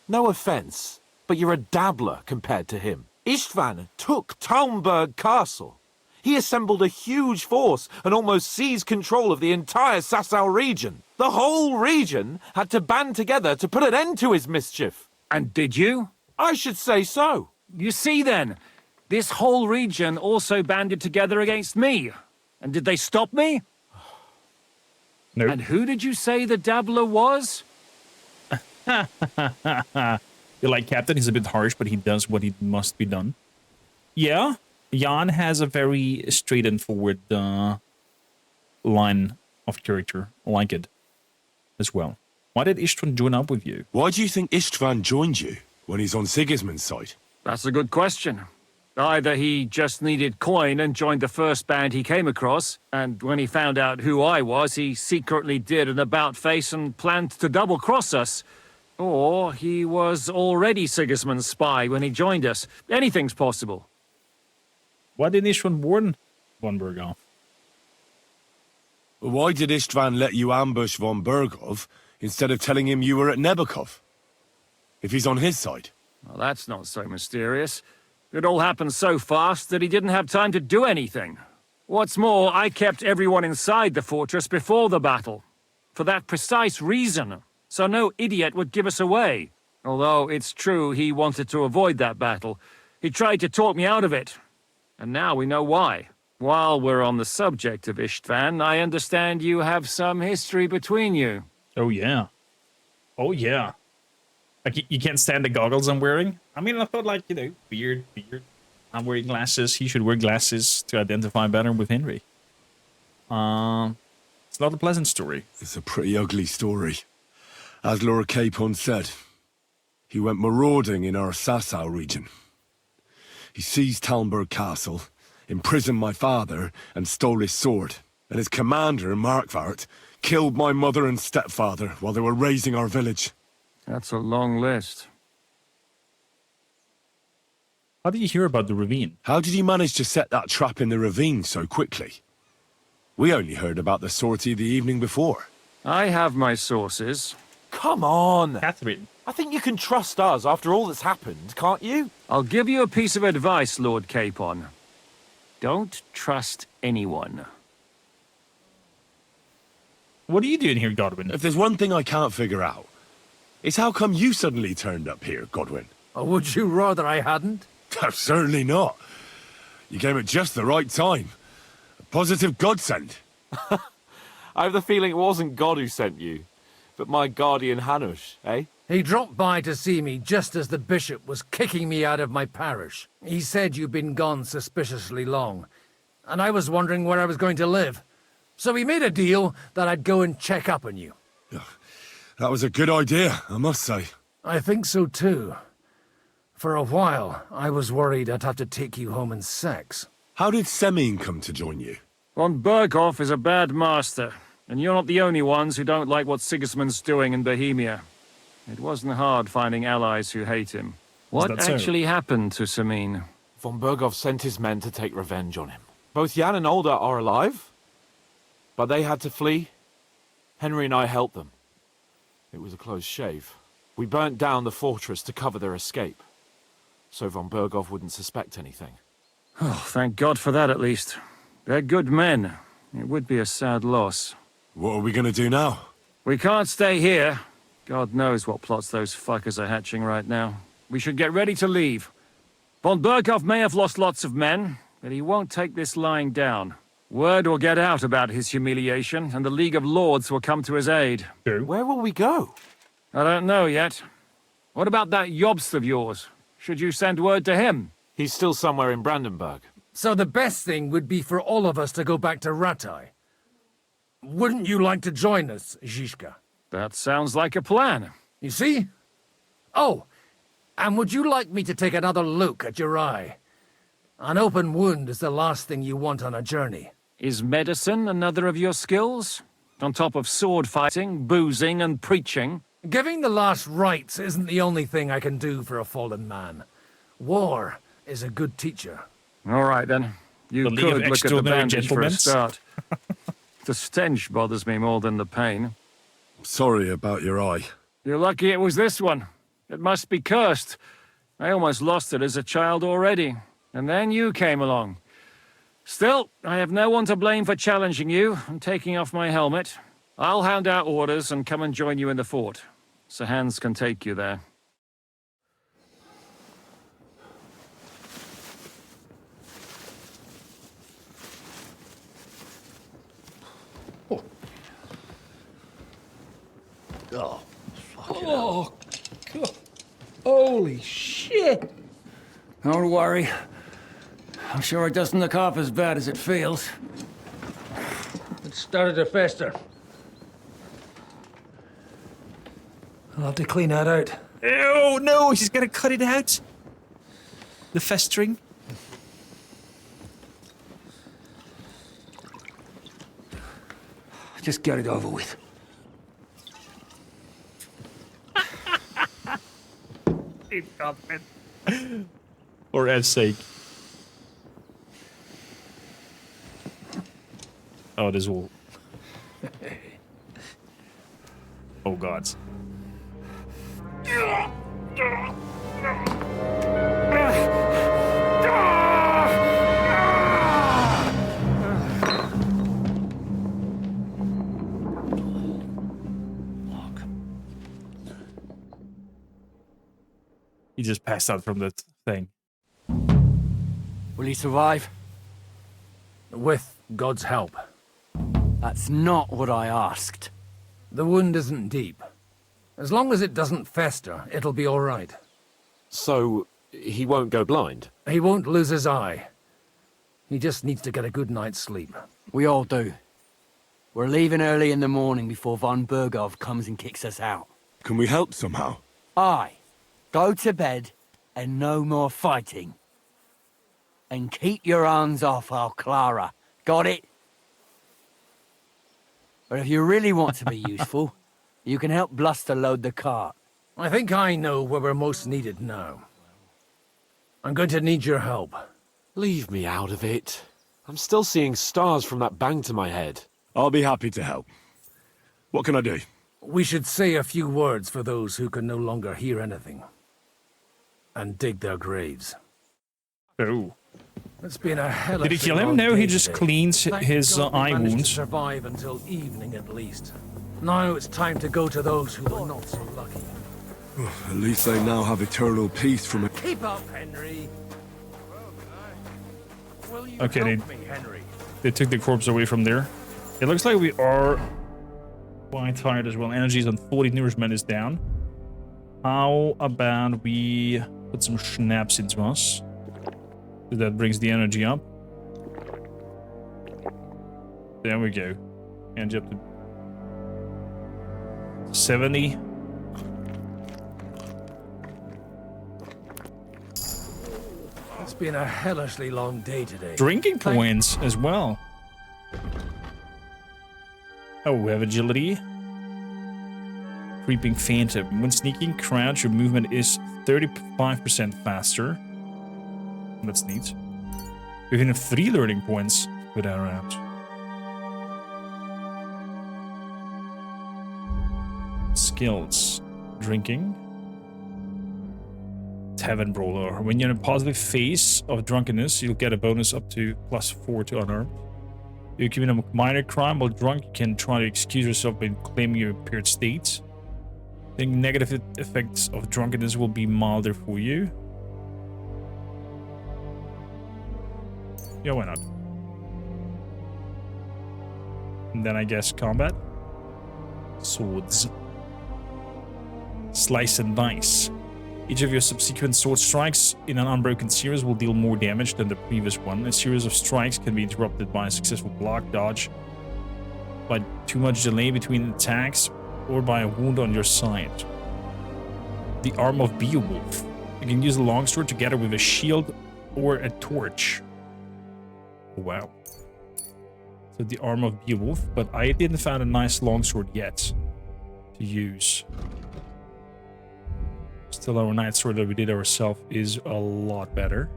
No offense, but you're a dabbler compared to him. Istvan took Talmberg Castle. He assembled a huge force and almost seized control of the entire Sasau region. The whole region had to band together to put an end to his mischief. And did you? I should say so. You see then, this whole region also banded together against me. And did they stop me? No. And who did you say the dabbler was? You're like, Captain, he's a bit harsh, but he does what he must be done. Yeah, Jan has a very straight and forward line of character. I like it as well. Why did Istvan join up with you? Why do you think Istvan joined you when he's on Sigismund's side? That's a good question. Either he just needed coin and joined the first band he came across, and when he found out who I was, he secretly did an about-face and planned to double-cross us. Or he was already Sigismund's spy when he joined us. Anything's possible. Why didn't Istvan warn von Bergov? Why did Istvan let you ambush von Bergov instead of telling him you were at Nebakov? If he's on his side. Well, that's not so mysterious. It all happened so fast that he didn't have time to do anything. What's more, I kept everyone inside the fortress before the battle. For that precise reason. So no idiot would give us away. Although it's true he wanted to avoid that battle. He tried to talk me out of it. And now we know why. While we're on the subject of Istvan, I understand you have some history between you. Oh, yeah. Oh, yeah. Like, you can't stand the goggles I'm wearing? I mean, I thought, like, you know, beard. I'm wearing glasses. He should wear glasses to identify better with Henry. It's not a pleasant story. It's a pretty ugly story. As Lord Capon said, he went marauding in our Sasau region. He seized Talmberg Castle, imprisoned my father, and stole his sword. And his commander, Markvart, killed my mother and stepfather while they were raising our village. That's a long list. How did you hear about the ravine? How did you manage to set that trap in the ravine so quickly? We only heard about the sortie the evening before. I have my sources. Come on! Catherine. I think you can trust us after all that's happened, can't you? I'll give you a piece of advice, Lord Capon. Don't trust anyone. What are you doing here, Godwin? If there's one thing I can't figure out, it's how come you suddenly turned up here, Godwin? Or would you rather I hadn't? Certainly not. You came at just the right time. A positive godsend. I have the feeling it wasn't God who sent you, but my guardian Hanush, eh? He dropped by to see me just as the bishop was kicking me out of my parish. He said you'd been gone suspiciously long, and I was wondering where I was going to live. So he made a deal that I'd go and check up on you. That was a good idea, I must say. I think so too. For a while, I was worried I'd have to take you home in sex. How did Semine come to join you? Von Berghoff is a bad master, and you're not the only ones who don't like what Sigismund's doing in Bohemia. It wasn't hard finding allies who hate him. What actually happened to Semine? Von Berghoff sent his men to take revenge on him. Both Jan and Olda are alive, but they had to flee. Henry and I helped them. It was a close shave. We burnt down the fortress to cover their escape, so Von Berghoff wouldn't suspect anything. Oh, thank God for that at least. They're good men. It would be a sad loss. What are we gonna do now? We can't stay here. God knows what plots those fuckers are hatching right now. We should get ready to leave. Von Berghoff may have lost lots of men, but he won't take this lying down. Word will get out about his humiliation, and the League of Lords will come to his aid. Where will we go? I don't know yet. What about that Jobst of yours? Should you send word to him? He's still somewhere in Brandenburg. So the best thing would be for all of us to go back to Ratai. Wouldn't you like to join us, Zizka? That sounds like a plan. You see? Oh, and would you like me to take another look at your eye? An open wound is the last thing you want on a journey. Is medicine another of your skills? On top of sword fighting, boozing, and preaching? Giving the last rites isn't the only thing I can do for a fallen man. War is a good teacher. All right, then. You could look at the bandage for a start. The stench bothers me more than the pain. Sorry about your eye. You're lucky it was this one. It must be cursed. I almost lost it as a child already. And then you came along. Still, I have no one to blame for challenging you and taking off my helmet. I'll hand out orders and come and join you in the fort. Sir Hans can take you there. Oh, oh, God. Holy shit! Don't worry. I'm sure it doesn't look half as bad as it feels. It started to fester. I'll have to clean that out. Oh no, he's gonna cut it out. The festering. Just get it over with. For Ed's sake. Oh, this will. Oh, God. He just passed out from that thing. Will he survive? With God's help. That's not what I asked. The wound isn't deep. As long as it doesn't fester, it'll be all right. So, he won't go blind? He won't lose his eye. He just needs to get a good night's sleep. We all do. We're leaving early in the morning before Von Berghoff comes and kicks us out. Can we help somehow? Aye. Go to bed and no more fighting. And keep your hands off our Clara. Got it? But if you really want to be useful, you can help Bluster load the cart. I think I know where we're most needed now. I'm going to need your help. Leave me out of it. I'm still seeing stars from that bang to my head. I'll be happy to help. What can I do? We should say a few words for those who can no longer hear anything. And dig their graves. Oh. It's been a hell of Did he kill him? No, he just cleans his eye wounds. To survive until evening at least. Now it's time to go to those who were not so lucky. At least they now have eternal peace from it. Keep up, Henry. Okay, Help me, Henry. they took the corpse away from there. It looks like we are quite tired as well. Energy is on 40, nourishment is down. How about we put some schnapps into us? So that brings the energy up. There we go. Energy up to 70. It's been a hellishly long day today. Drinking points as well. Oh, we have agility. Creeping Phantom. When sneaking, crouch, your movement is 35% faster. That's neat. We even have 3 learning points with our round. Skills. Drinking. Tavern Brawler. When you're in a positive phase of drunkenness, you'll get a bonus up to +4 to unarmed. You commit a minor crime while drunk, you can try to excuse yourself by claiming your impaired state. The negative effects of drunkenness will be milder for you. Yeah, why not? And then I guess combat. Swords. Slice and dice. Each of your subsequent sword strikes in an unbroken series will deal more damage than the previous one. A series of strikes can be interrupted by a successful block, dodge, by too much delay between attacks, or by a wound on your side. The Arm of Beowulf. You can use a longsword together with a shield or a torch. Wow. So the Arm of Beowulf, but I didn't find a nice longsword yet to use. Still, our night sword that we did ourselves is a lot better.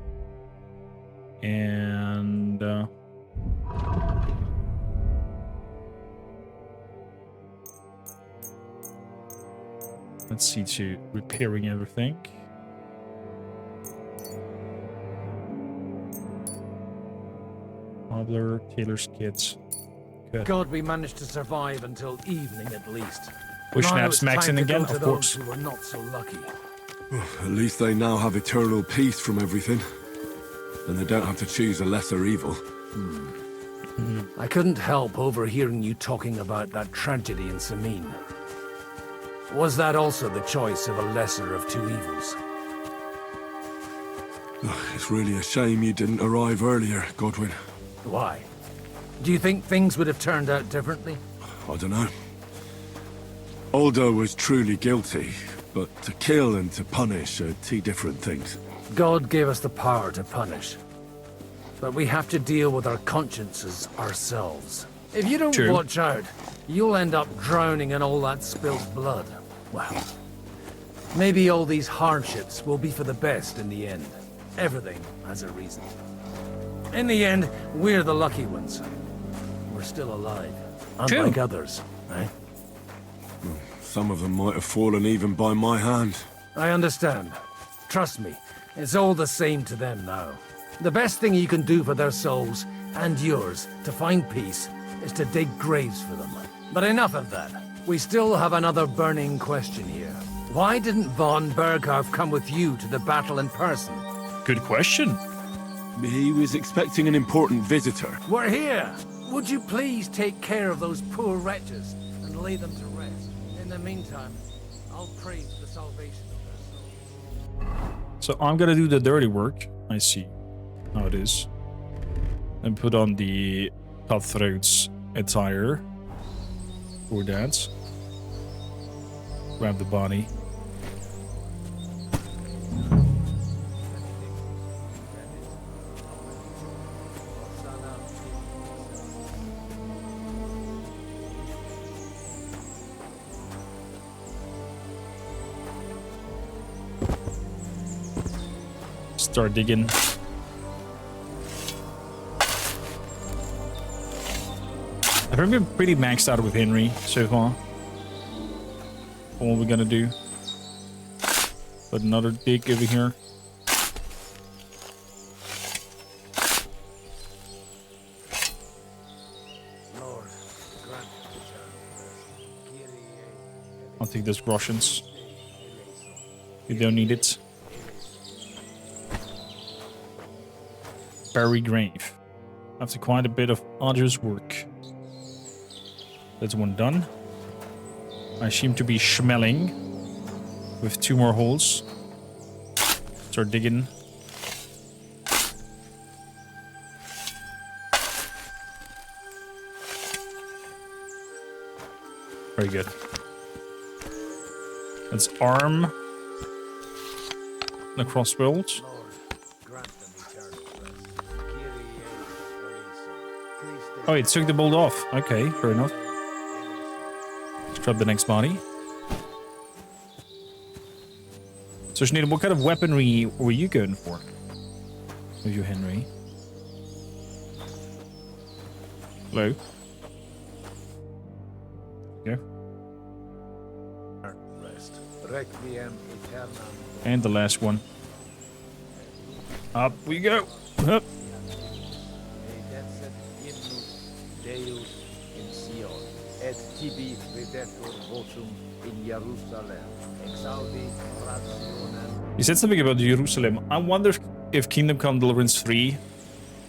And let's see to repairing everything. Cobbler, tailor's kits. Good. God, we managed to survive until evening at least. Push Now snaps it's max time in to again, go to of those course. who were not so lucky. At least they now have eternal peace from everything. And they don't have to choose a lesser evil. I couldn't help overhearing you talking about that tragedy in Samine. Was that also the choice of a lesser of two evils? It's really a shame you didn't arrive earlier, Godwin. Why? Do you think things would have turned out differently? I don't know. Aldo was truly guilty, but to kill and to punish are two different things. God gave us the power to punish. But we have to deal with our consciences ourselves. If you don't True. watch out, you'll end up drowning in all that spilled blood. Well, maybe all these hardships will be for the best in the end. Everything has a reason. In the end, we're the lucky ones. We're still alive, unlike others, eh? Some of them might have fallen even by my hand. I understand. Trust me, it's all the same to them now. The best thing you can do for their souls, and yours, to find peace, is to dig graves for them. But enough of that. We still have another burning question here. Why didn't von Berghoff come with you to the battle in person? Good question. He was expecting an important visitor. We're here! Would you please take care of those poor wretches and lay them to rest? In the meantime, I'll pray for the salvation of their souls. So I'm gonna do the dirty work. I see how it is. And put on the cutthroat's attire for that. Grab the body. Start digging. I think we're pretty maxed out with Henry so far. All we're gonna do. Put another dig over here. I'll take those groshens. You don't need it. Bury grave. After quite a bit of arduous work. That's one done. I seem to be schmelling with 2 more holes. Start digging. Very good. Let's arm the crossbows. Oh, it took the bolt off. Okay, fair enough. Let's grab the next body. So, Sinead, what kind of weaponry were you going for? With you, Henry? Hello? Yeah. And the last one. Up we go. Up. You said something about Jerusalem. I wonder if Kingdom Come Deliverance 3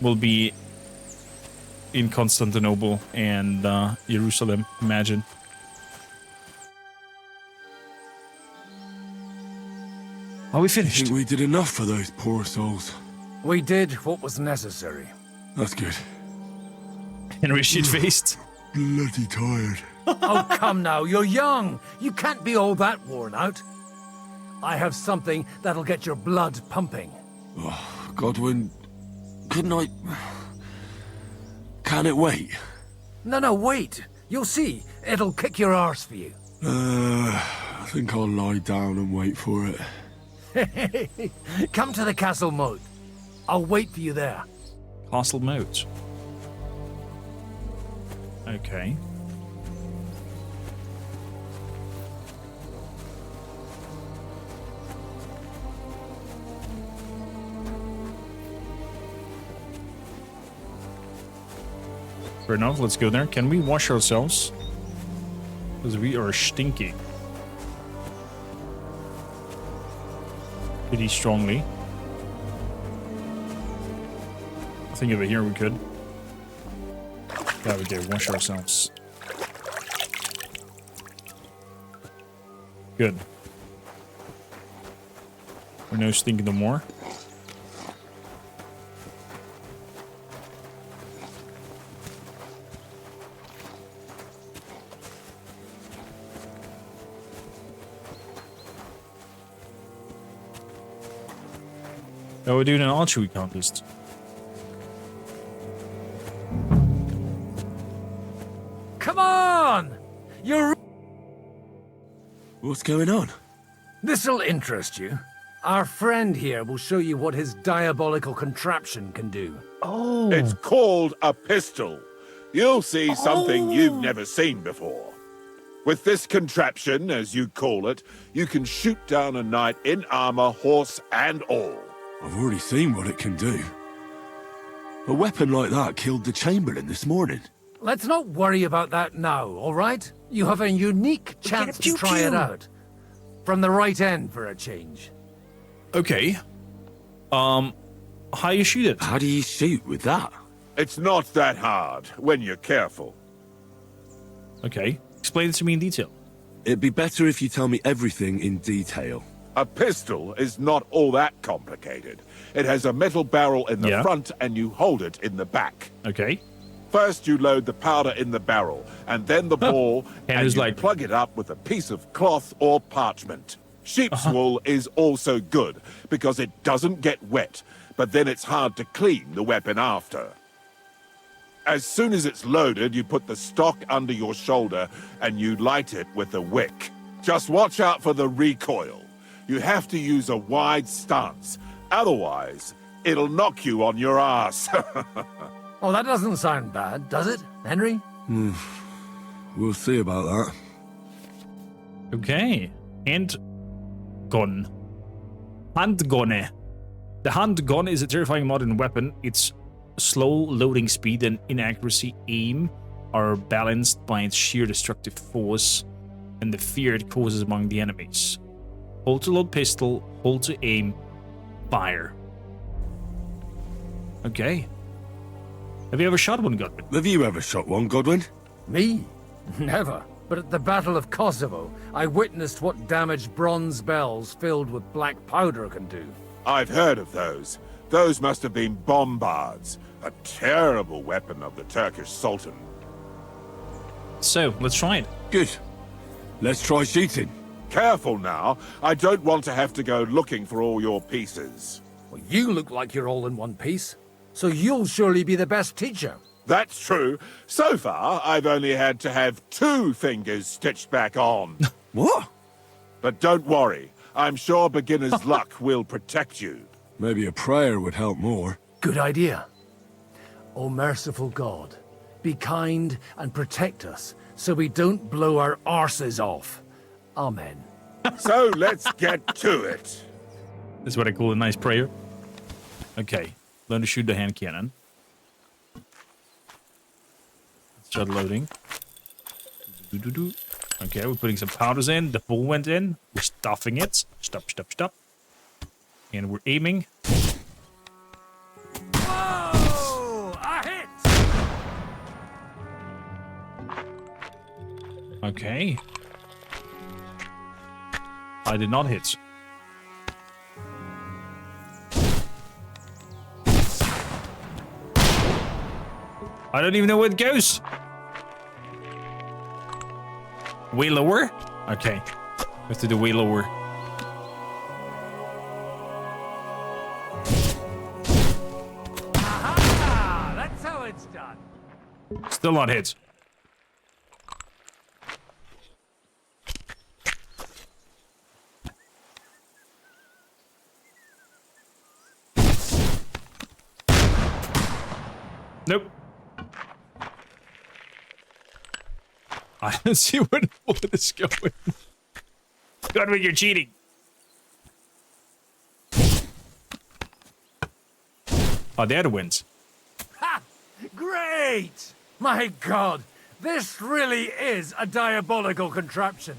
will be in Constantinople and Jerusalem. Imagine. Are we finished? I think we did enough for those poor souls. We did what was necessary. That's good. Henry shit-faced. Bloody tired. Oh, come now, you're young. You can't be all that worn out. I have something that'll get your blood pumping. Oh, Godwin, couldn't I... Can it wait? No, wait. You'll see. It'll kick your arse for you. I think I'll lie down and wait for it. Come to the castle moat. I'll wait for you there. Castle moat. Okay. Fair enough, let's go there. Can we wash ourselves? Because we are stinky. Pretty strongly. I think over here we could. There we go, wash ourselves. Good. We're no stinking no more. Oh, we're doing an archery contest. Come on! You're... What's going on? This'll interest you. Our friend here will show you what his diabolical contraption can do. Oh. It's called a pistol. You'll see something you've never seen before. With this contraption, as you call it, you can shoot down a knight in armor, horse and all. I've already seen what it can do. A weapon like that killed the Chamberlain this morning. Let's not worry about that now, all right? You have a unique chance to try it out. From the right end for a change. Okay. How you shoot it? How do you shoot with that? It's not that hard, when you're careful. Okay. Explain it to me in detail. It'd be better if you tell me everything in detail. A pistol is not all that complicated. It has a metal barrel in the front and you hold it in the back. Okay. First you load the powder in the barrel and then the ball and you plug it up with a piece of cloth or parchment. Sheep's wool is also good because it doesn't get wet, but then it's hard to clean the weapon after. As soon as it's loaded, you put the stock under your shoulder and you light it with a wick. Just watch out for the recoil. You have to use a wide stance. Otherwise, it'll knock you on your ass. Oh, that doesn't sound bad, does it, Henry? We'll see about that. Okay. Handgun. Handgun. The handgun is a terrifying modern weapon. Its slow loading speed and inaccuracy aim are balanced by its sheer destructive force and the fear it causes among the enemies. Hold to load pistol, hold to aim, fire. Okay. Have you ever shot one, Godwin? Have you ever shot one, Godwin? Me? Never. But at the Battle of Kosovo, I witnessed what damage bronze bells filled with black powder can do. I've heard of those. Those must have been bombards, a terrible weapon of the Turkish Sultan. So, let's try it. Good. Let's try shooting. Careful now. I don't want to have to go looking for all your pieces. Well, you look like you're all in one piece, so you'll surely be the best teacher. That's true. So far, I've only had to have 2 fingers stitched back on. What? But don't worry. I'm sure beginner's luck will protect you. Maybe a prayer would help more. Good idea. O merciful God, be kind and protect us so we don't blow our arses off. Amen. So let's get to it. This is what I call a nice prayer. Okay, learn to shoot the hand cannon. Start loading. Okay, we're putting some powders in. The ball went in. We're stuffing it. Stop, stop, stop. And we're aiming. Whoa! A hit! Okay. I did not hit. I don't even know where it goes. Way lower? Okay. We have to do way lower. Aha! That's how it's done. Still not hit. Nope. I don't see where the bullet is going. Godwin, you're cheating. Oh, they're the wins. Ha! Great! My God, this really is a diabolical contraption.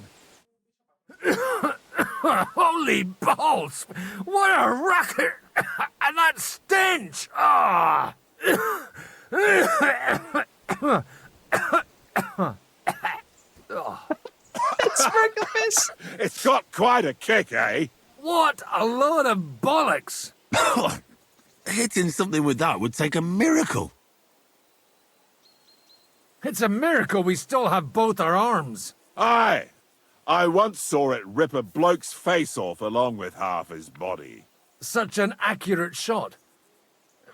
Holy balls! What a racket! And that stench! Ah! It's got quite a kick, eh? What a load of bollocks! Hitting something with that would take a miracle. It's a miracle we still have both our arms. Aye. I once saw it rip a bloke's face off along with half his body. Such an accurate shot.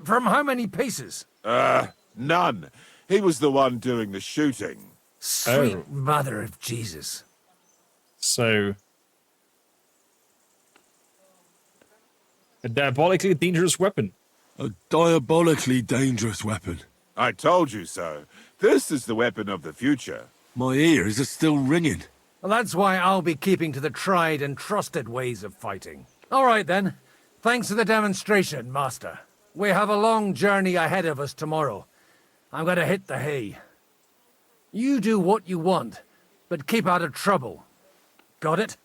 From how many paces? None. He was the one doing the shooting. Sweet mother of Jesus. So... a diabolically dangerous weapon. A diabolically dangerous weapon. I told you so. This is the weapon of the future. My ears are still ringing. Well, that's why I'll be keeping to the tried and trusted ways of fighting. All right, then. Thanks for the demonstration, Master. We have a long journey ahead of us tomorrow. I'm going to hit the hay. You do what you want, but keep out of trouble. Got it?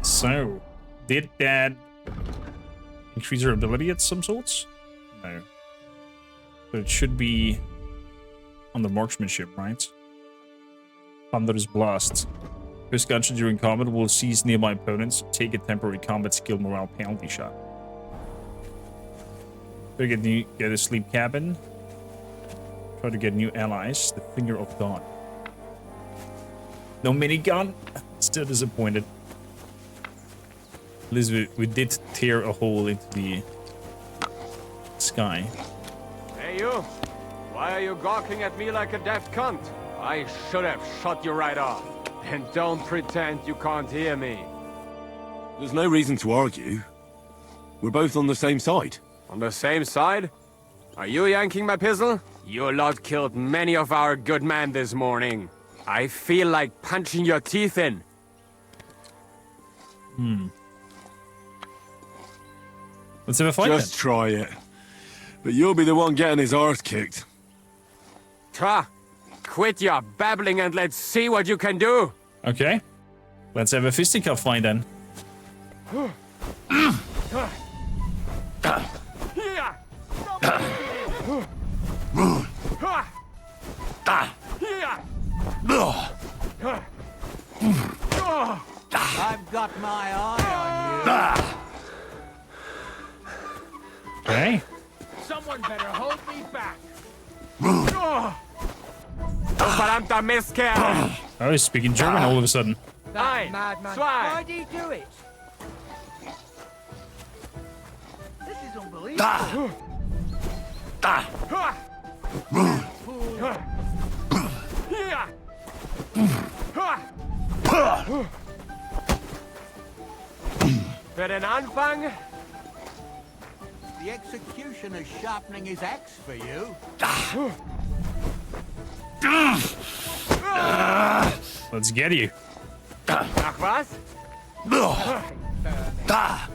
So, did that increase her ability at some sorts? No. But it should be on the marksmanship, right? Thunder's Blast. First gunshot during combat will seize nearby opponents, take a temporary combat skill morale penalty shot. Try to get a sleep cabin. Try to get new allies. The Finger of God. No minigun. Still disappointed. At least we did tear a hole into the sky. Hey you! Why are you gawking at me like a daft cunt? I should have shot you right off. And don't pretend you can't hear me. There's no reason to argue. We're both on the same side. On the same side? Are you yanking my pistol? Your lot killed many of our good men this morning. I feel like punching your teeth in. Let's have a fight. Just try it. But you'll be the one getting his arse kicked. Ta! Quit your babbling and let's see what you can do! Okay. Let's have a fisticuff fight then. I've got my eye on you. Okay. Someone better hold me back. Verdammter Mistkerl! Oh, he's speaking German all of a sudden. That madman. Why did he do it? This is unbelievable. Für den Anfang? The executioner's sharpening his axe for you. Let's get you. Ach was? Das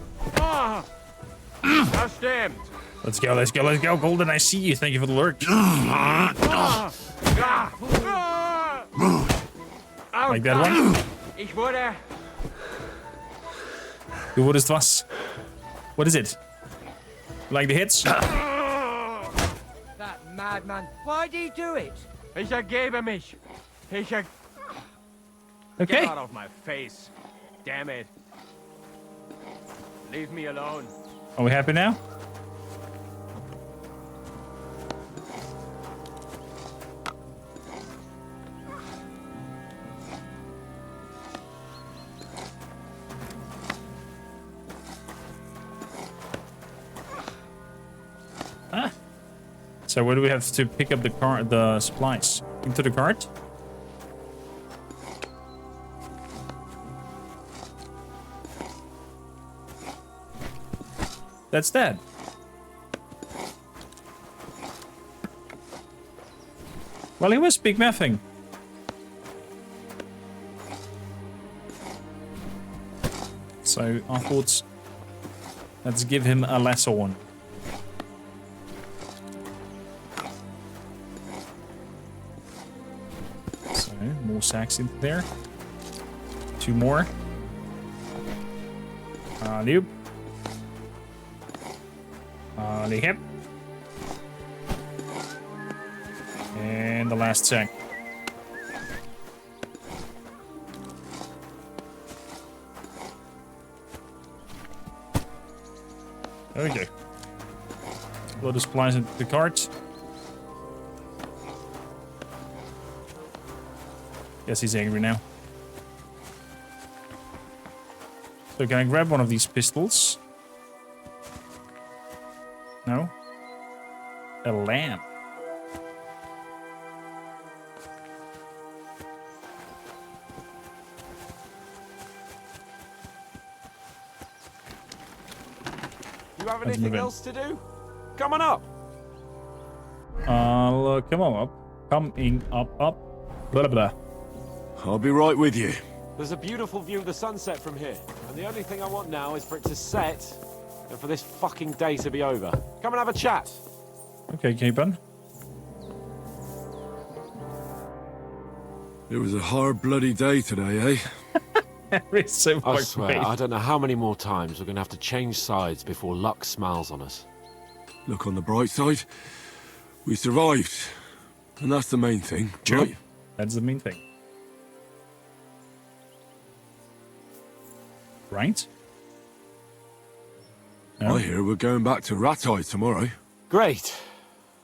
stimmt. Let's go, let's go, let's go. Golden, I see you. Thank you for the lurk. Like that one? Ich wurde... Du wurdest was? What is it? Like the hits? That madman. Why did he do it? Ich ergebe mich. Okay. Get out of my face. Damn it. Leave me alone. Are we happy now? So where do we have to pick up the supplies? Into the cart? That's that. Well, he was big mething. So I thought, let's give him a lesser one. So more sacks in there. 2 more. Nope. Hip. And the last sack. Okay. Load the supplies into the cart. Guess he's angry now. So can I grab one of these pistols? No? A lamp. You have anything else to do? Come on up. Look, come on up. Coming up. Blah, blah. I'll be right with you. There's a beautiful view of the sunset from here, and the only thing I want now is for it to set and for this fucking day to be over. Come and have a chat. Okay, Capon. It was a hard bloody day today, eh? It's so I swear, I don't know how many more times we're going to have to change sides before luck smiles on us. Look on the bright side. We survived. And that's the main thing, right? That's the main thing. Right? I hear we're going back to Ratai tomorrow. Great.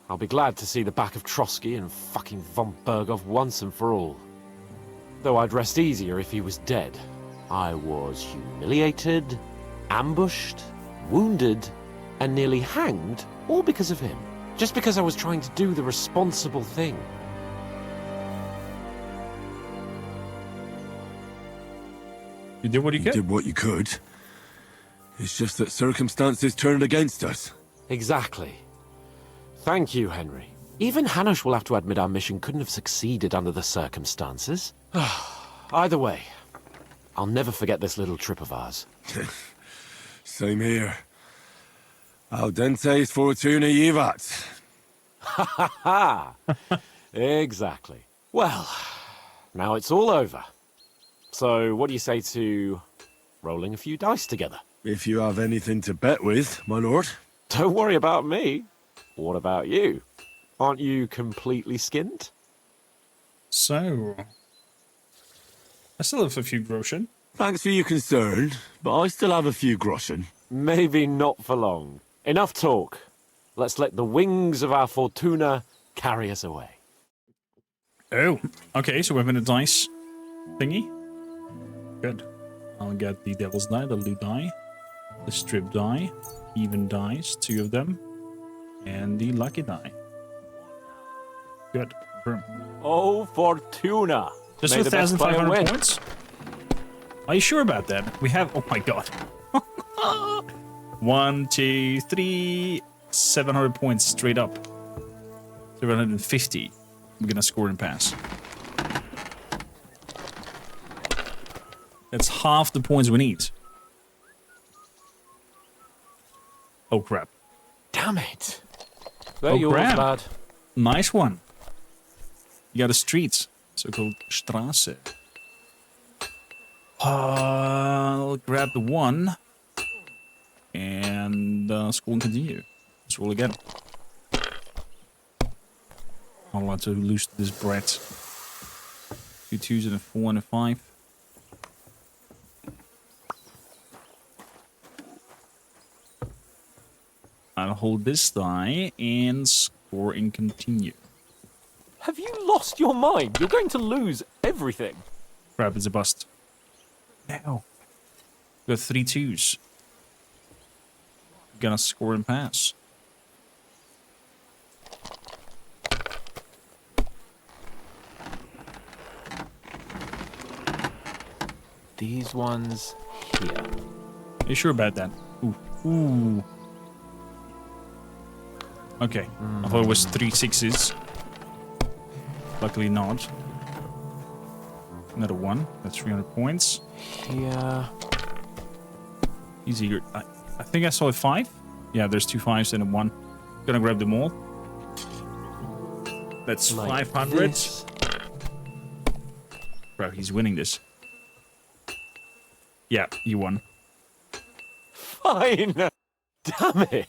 I'll be glad to see the back of Trotsky and fucking von Berghoff once and for all. Though I'd rest easier if he was dead. I was humiliated, ambushed, wounded, and nearly hanged, all because of him. Just because I was trying to do the responsible thing. You did what you could? You did what you could. It's just that circumstances turned against us. Exactly. Thank you, Henry. Even Hanush will have to admit our mission couldn't have succeeded under the circumstances. Either way, I'll never forget this little trip of ours. Same here. Al dentes fortuna jivat. Ha ha ha! Exactly. Well, now it's all over. So what do you say to rolling a few dice together? If you have anything to bet with, my lord. Don't worry about me. What about you? Aren't you completely skinned? So, I still have a few groschen. Thanks for your concern, but I still have a few groschen. Maybe not for long. Enough talk. Let's let the wings of our fortuna carry us away. Oh, okay, so we're having a dice thingy. Good. I'll get the devil's die, the loot die, the strip die, even dice, 2 of them, and the lucky die. Good. Boom. Oh, fortuna! Just 1,500 points? Are you sure about that? We have... Oh my god. 1, 2, 3... 700 points straight up. 750. We're gonna score and pass. That's half the points we need. Oh crap. Damn it. They're yours, lad. Nice one. You got a street. So-called Straße. I'll grab the 1. And score and continue. Let's roll again. I'm allowed to lose this bread. 2 2s and a 4 and a 5. I'll hold this die and score and continue. Have you lost your mind? You're going to lose everything. Crap, it's a bust. Now. Got 3 2s. Gonna score and pass. These ones here. Are you sure about that? Ooh. Ooh. Okay. I thought it was 3 6s. Luckily not. Another 1. That's 300 points. Yeah. Easy. I think I saw a 5. Yeah, there's 2 5s and a 1. Gonna grab them all. That's like 500. This. Bro, he's winning this. Yeah, you won. Fine. Damn it.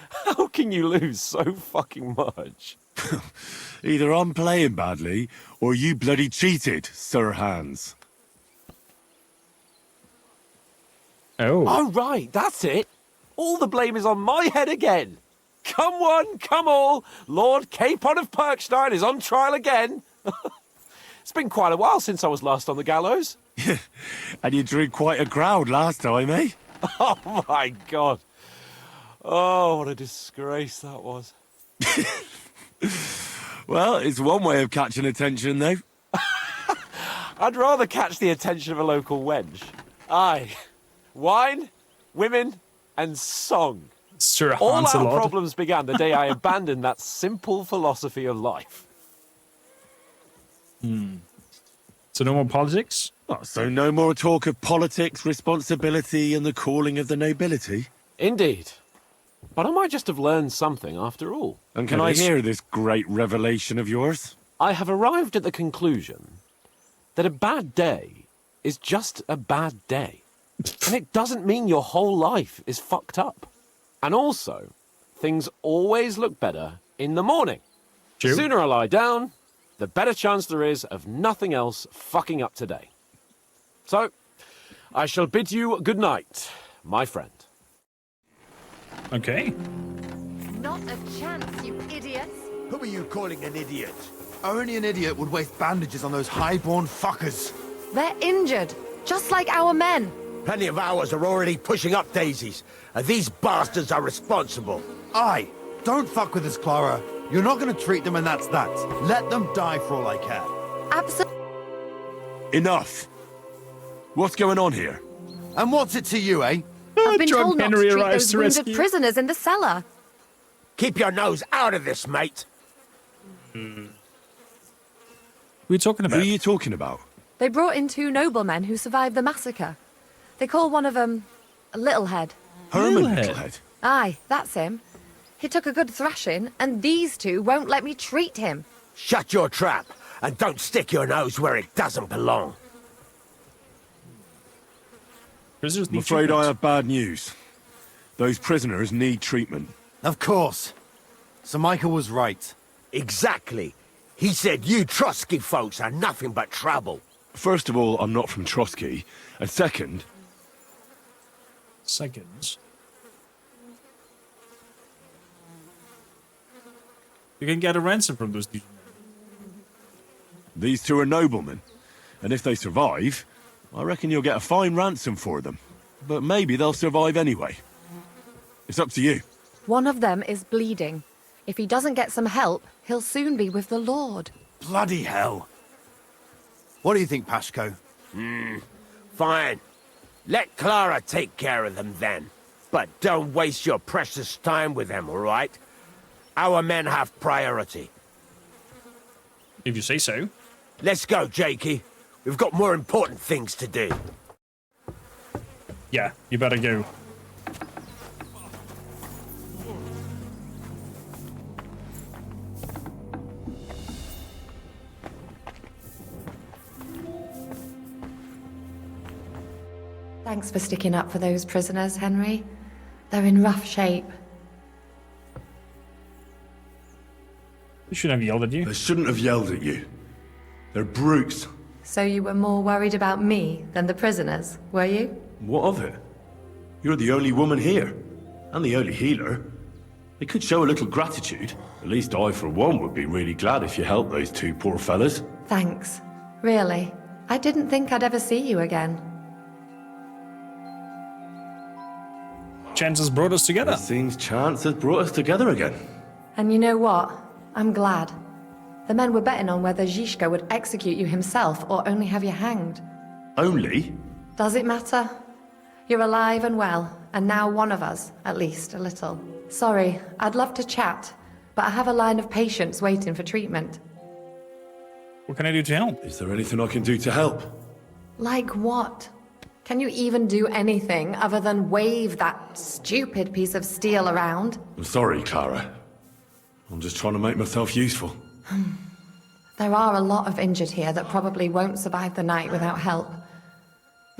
How can you lose so fucking much? Either I'm playing badly, or you bloody cheated, Sir Hans. Oh, right, that's it. All the blame is on my head again. Come one, come all. Lord Capon of Perkstein is on trial again. It's been quite a while since I was last on the gallows. And you drew quite a crowd last time, eh? Oh, my God. Oh, what a disgrace that was. Well, it's one way of catching attention, though. I'd rather catch the attention of a local wench. Aye. Wine, women, and song. Sir All Hans our problems began the day I abandoned that simple philosophy of life. So no more politics? Oh, so no more talk of politics, responsibility, and the calling of the nobility? Indeed. But I might just have learned something after all. And can I hear this great revelation of yours? I have arrived at the conclusion that a bad day is just a bad day. And it doesn't mean your whole life is fucked up. And also, things always look better in the morning. True. Sooner I lie down, the better chance there is of nothing else fucking up today. So, I shall bid you good night, my friend. Okay. Not a chance, you idiots. Who are you calling an idiot? Only an idiot would waste bandages on those highborn fuckers. They're injured, just like our men. Plenty of ours are already pushing up daisies, and these bastards are responsible. Aye, don't fuck with us, Clara. You're not going to treat them and that's that. Let them die for all I care. Absolutely. Enough. What's going on here? And what's it to you, eh? I've been Drunk told not to Henry treat arrives those to wounded rescue. prisoners in the cellar. Keep your nose out of this, mate. Who are you talking about? Who are you talking about? They brought in 2 noblemen who survived the massacre. They call one of them Littlehead. Herman Littlehead? Aye, that's him. He took a good thrashing, and these 2 won't let me treat him. Shut your trap, and don't stick your nose where it doesn't belong. Prisoners I'm need afraid treatment. I have bad news. Those prisoners need treatment. Of course. Sir Michael was right. Exactly. He said you Trotsky folks are nothing but trouble. First of all, I'm not from Trotsky. And second... Seconds. You can get a ransom from those dudes. These 2 are noblemen. And if they survive, I reckon you'll get a fine ransom for them. But maybe they'll survive anyway. It's up to you. One of them is bleeding. If he doesn't get some help, he'll soon be with the Lord. Bloody hell. What do you think, Pashko? Fine. Let Clara take care of them then. But don't waste your precious time with them, all right? Our men have priority. If you say so. Let's go, Jakey. We've got more important things to do. Yeah, you better go. Thanks for sticking up for those prisoners, Henry. They're in rough shape. They shouldn't have yelled at you. They shouldn't have yelled at you. They're brutes. So you were more worried about me than the prisoners, were you? What of it? You're the only woman here. And the only healer. They could show a little gratitude. At least I, for one, would be really glad if you helped those 2 poor fellas. Thanks. Really. I didn't think I'd ever see you again. Chance has brought us together. It seems chance has brought us together again. And you know what? I'm glad. The men were betting on whether Zizka would execute you himself or only have you hanged. Only? Does it matter? You're alive and well, and now one of us, at least a little. Sorry, I'd love to chat, but I have a line of patients waiting for treatment. What can I do to help? Is there anything I can do to help? Like what? Can you even do anything other than wave that stupid piece of steel around? I'm sorry, Clara. I'm just trying to make myself useful. There are a lot of injured here that probably won't survive the night without help.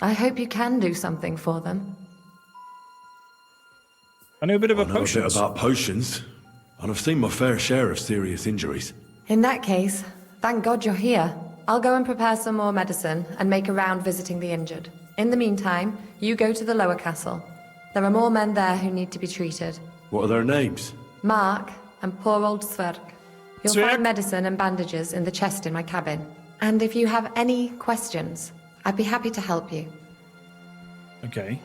I hope you can do something for them. I know a bit about potions. I know a potions. bit about potions. And I've seen my fair share of serious injuries. In that case, thank God you're here. I'll go and prepare some more medicine and make a round visiting the injured. In the meantime, you go to the lower castle. There are more men there who need to be treated. What are their names? Mark and poor old Sverk. You'll Sverk? find medicine and bandages in the chest in my cabin. And if you have any questions, I'd be happy to help you. Okay.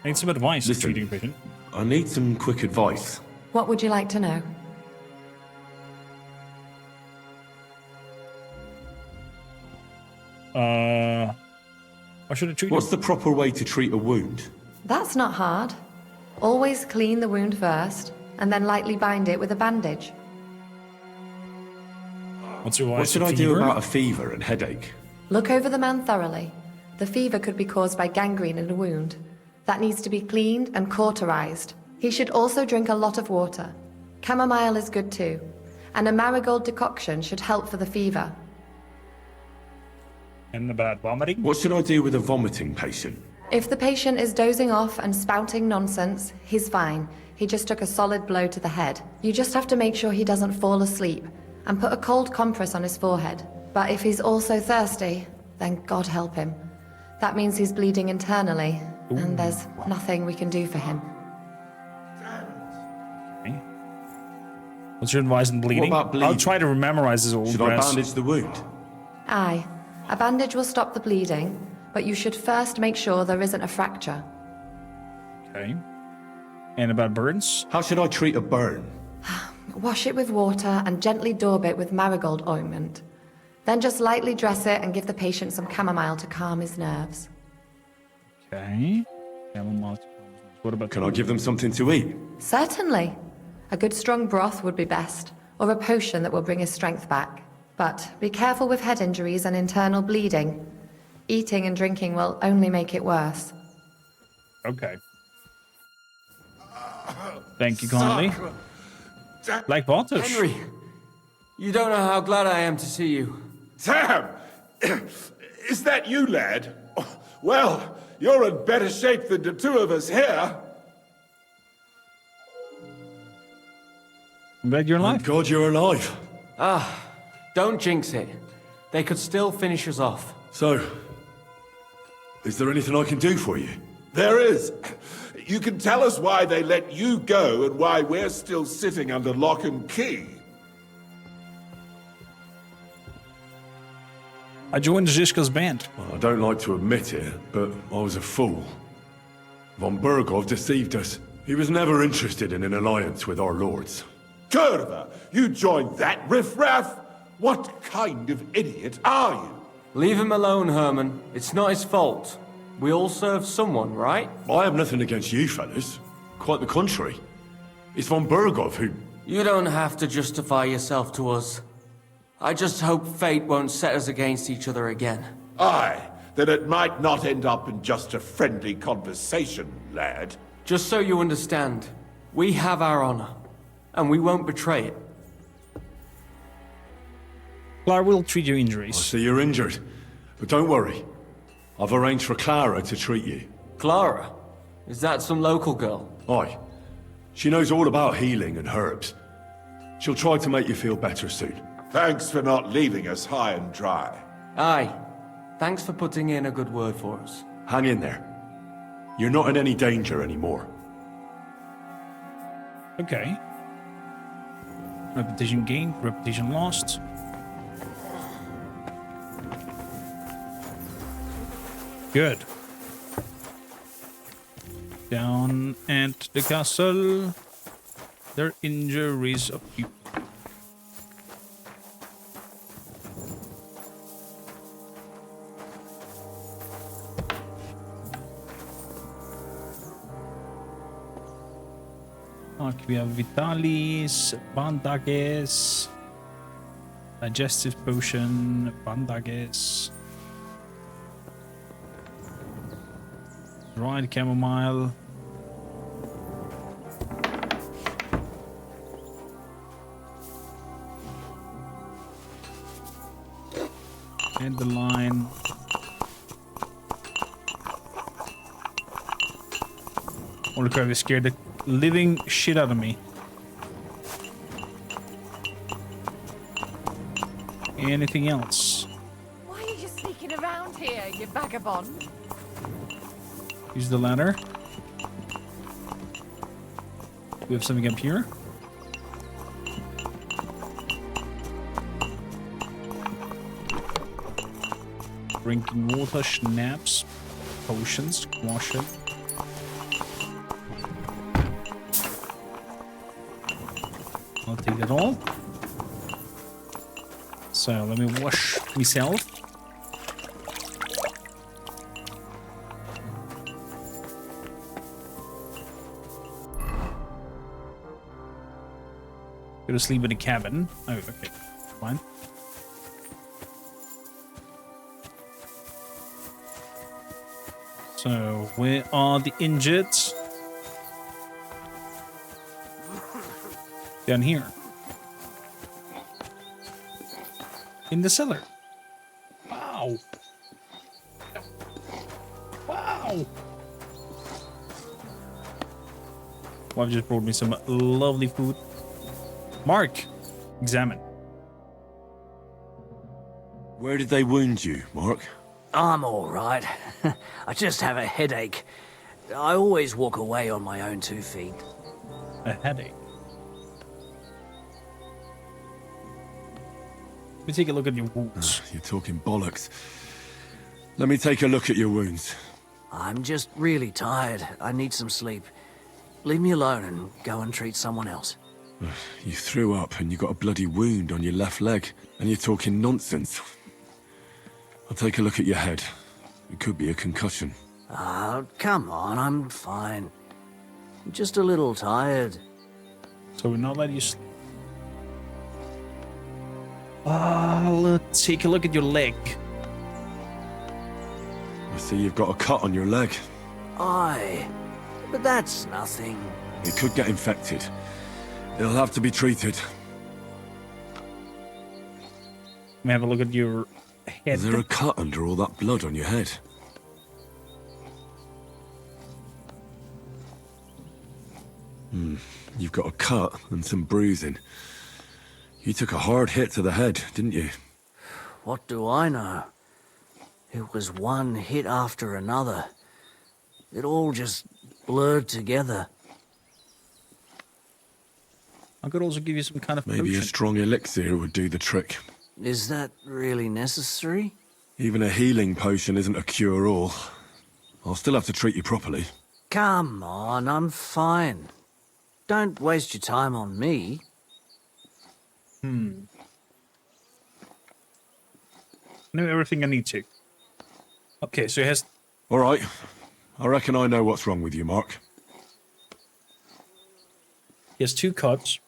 I need some advice. Listen, treating a patient. I need some quick advice. What would you like to know? How should I treat What's him? the proper way to treat a wound? That's not hard. Always clean the wound first, and then lightly bind it with a bandage. What's your What should I do about a fever and headache? Look over the man thoroughly. The fever could be caused by gangrene in a wound. That needs to be cleaned and cauterized. He should also drink a lot of water. Chamomile is good too. And a marigold decoction should help for the fever. And about vomiting? What should I do with a vomiting patient? If the patient is dozing off and spouting nonsense, he's fine. He just took a solid blow to the head. You just have to make sure he doesn't fall asleep and put a cold compress on his forehead. But if he's also thirsty, then God help him. That means he's bleeding internally, and there's nothing we can do for him. Okay. What's your advice on bleeding? What about bleeding? I'll try to memorize this old Should I bandage the wound? Aye. A bandage will stop the bleeding, but you should first make sure there isn't a fracture. Okay. And about burns? How should I treat a burn? Wash it with water and gently daub it with marigold ointment. Then just lightly dress it and give the patient some chamomile to calm his nerves. Okay. What about... Can I give them something to eat? Certainly. A good strong broth would be best, or a potion that will bring his strength back. But be careful with head injuries and internal bleeding. Eating and drinking will only make it worse. Okay. Thank you kindly. Like Bartosz. Henry, you don't know how glad I am to see you. Sam! Is that you, lad? Well, you're in better shape than the two of us here. I'm glad you're alive. Thank God you're alive. Don't jinx it. They could still finish us off. So, is there anything I can do for you? There is. You can tell us why they let you go and why we're still sitting under lock and key. I joined Zizka's band. Well, I don't like to admit it, but I was a fool. Von Bergov deceived us. He was never interested in an alliance with our lords. Kurva, you joined that riffraff? What kind of idiot are you? Leave him alone, Herman. It's not his fault. We all serve someone, right? I have nothing against you fellas. Quite the contrary. It's von Bergov who... You don't have to justify yourself to us. I just hope fate won't set us against each other again. Aye, then it might not end up in just a friendly conversation, lad. Just so you understand, we have our honor, and we won't betray it. Clara will treat your injuries. I see you're injured, but don't worry. I've arranged for Clara to treat you. Clara? Is that some local girl? Aye. She knows all about healing and herbs. She'll try to make you feel better soon. Thanks for not leaving us high and dry. Aye. Thanks for putting in a good word for us. Hang in there. You're not in any danger anymore. Okay. Reputation gained, reputation lost. Good. Down at the castle. There are injuries of people. Okay, we have Vitalis, bandages, digestive potion, bandages, dried chamomile. And the line. Holy crap, it scared the living shit out of me. Anything else? Why are you sneaking around here, you vagabond? Use the ladder. We have something up here. Drinking water, schnapps, potions, wash it. I'll take it all. So let me wash myself. Go to sleep in the cabin. Oh, okay. Fine. So, where are the injured? Down here. In the cellar. Wow. Wow. Well, I've just brought me some lovely food. Mark, examine. Where did they wound you, Mark? I'm all right. I just have a headache. I always walk away on my own 2 feet. A headache? Let me take a look at your wounds. You're talking bollocks. Let me take a look at your wounds. I'm just really tired. I need some sleep. Leave me alone and go and treat someone else. You threw up and you got a bloody wound on your left leg, and you're talking nonsense. I'll take a look at your head. It could be a concussion. Oh, come on, I'm fine. I'm just a little tired. So we're not letting you sleep. Let's take a look at your leg. I see you've got a cut on your leg. Aye, but that's nothing. It could get infected. It'll have to be treated. Let me have a look at your head. Is there a cut under all that blood on your head? You've got a cut and some bruising. You took a hard hit to the head, didn't you? What do I know? It was one hit after another. It all just blurred together. I could also give you some kind of Maybe potion. a strong elixir would do the trick. Is that really necessary? Even a healing potion isn't a cure-all. I'll still have to treat you properly. Come on, I'm fine. Don't waste your time on me. I know everything I need to. Okay, so he has... All right. I reckon I know what's wrong with you, Mark. He has 2 cuts.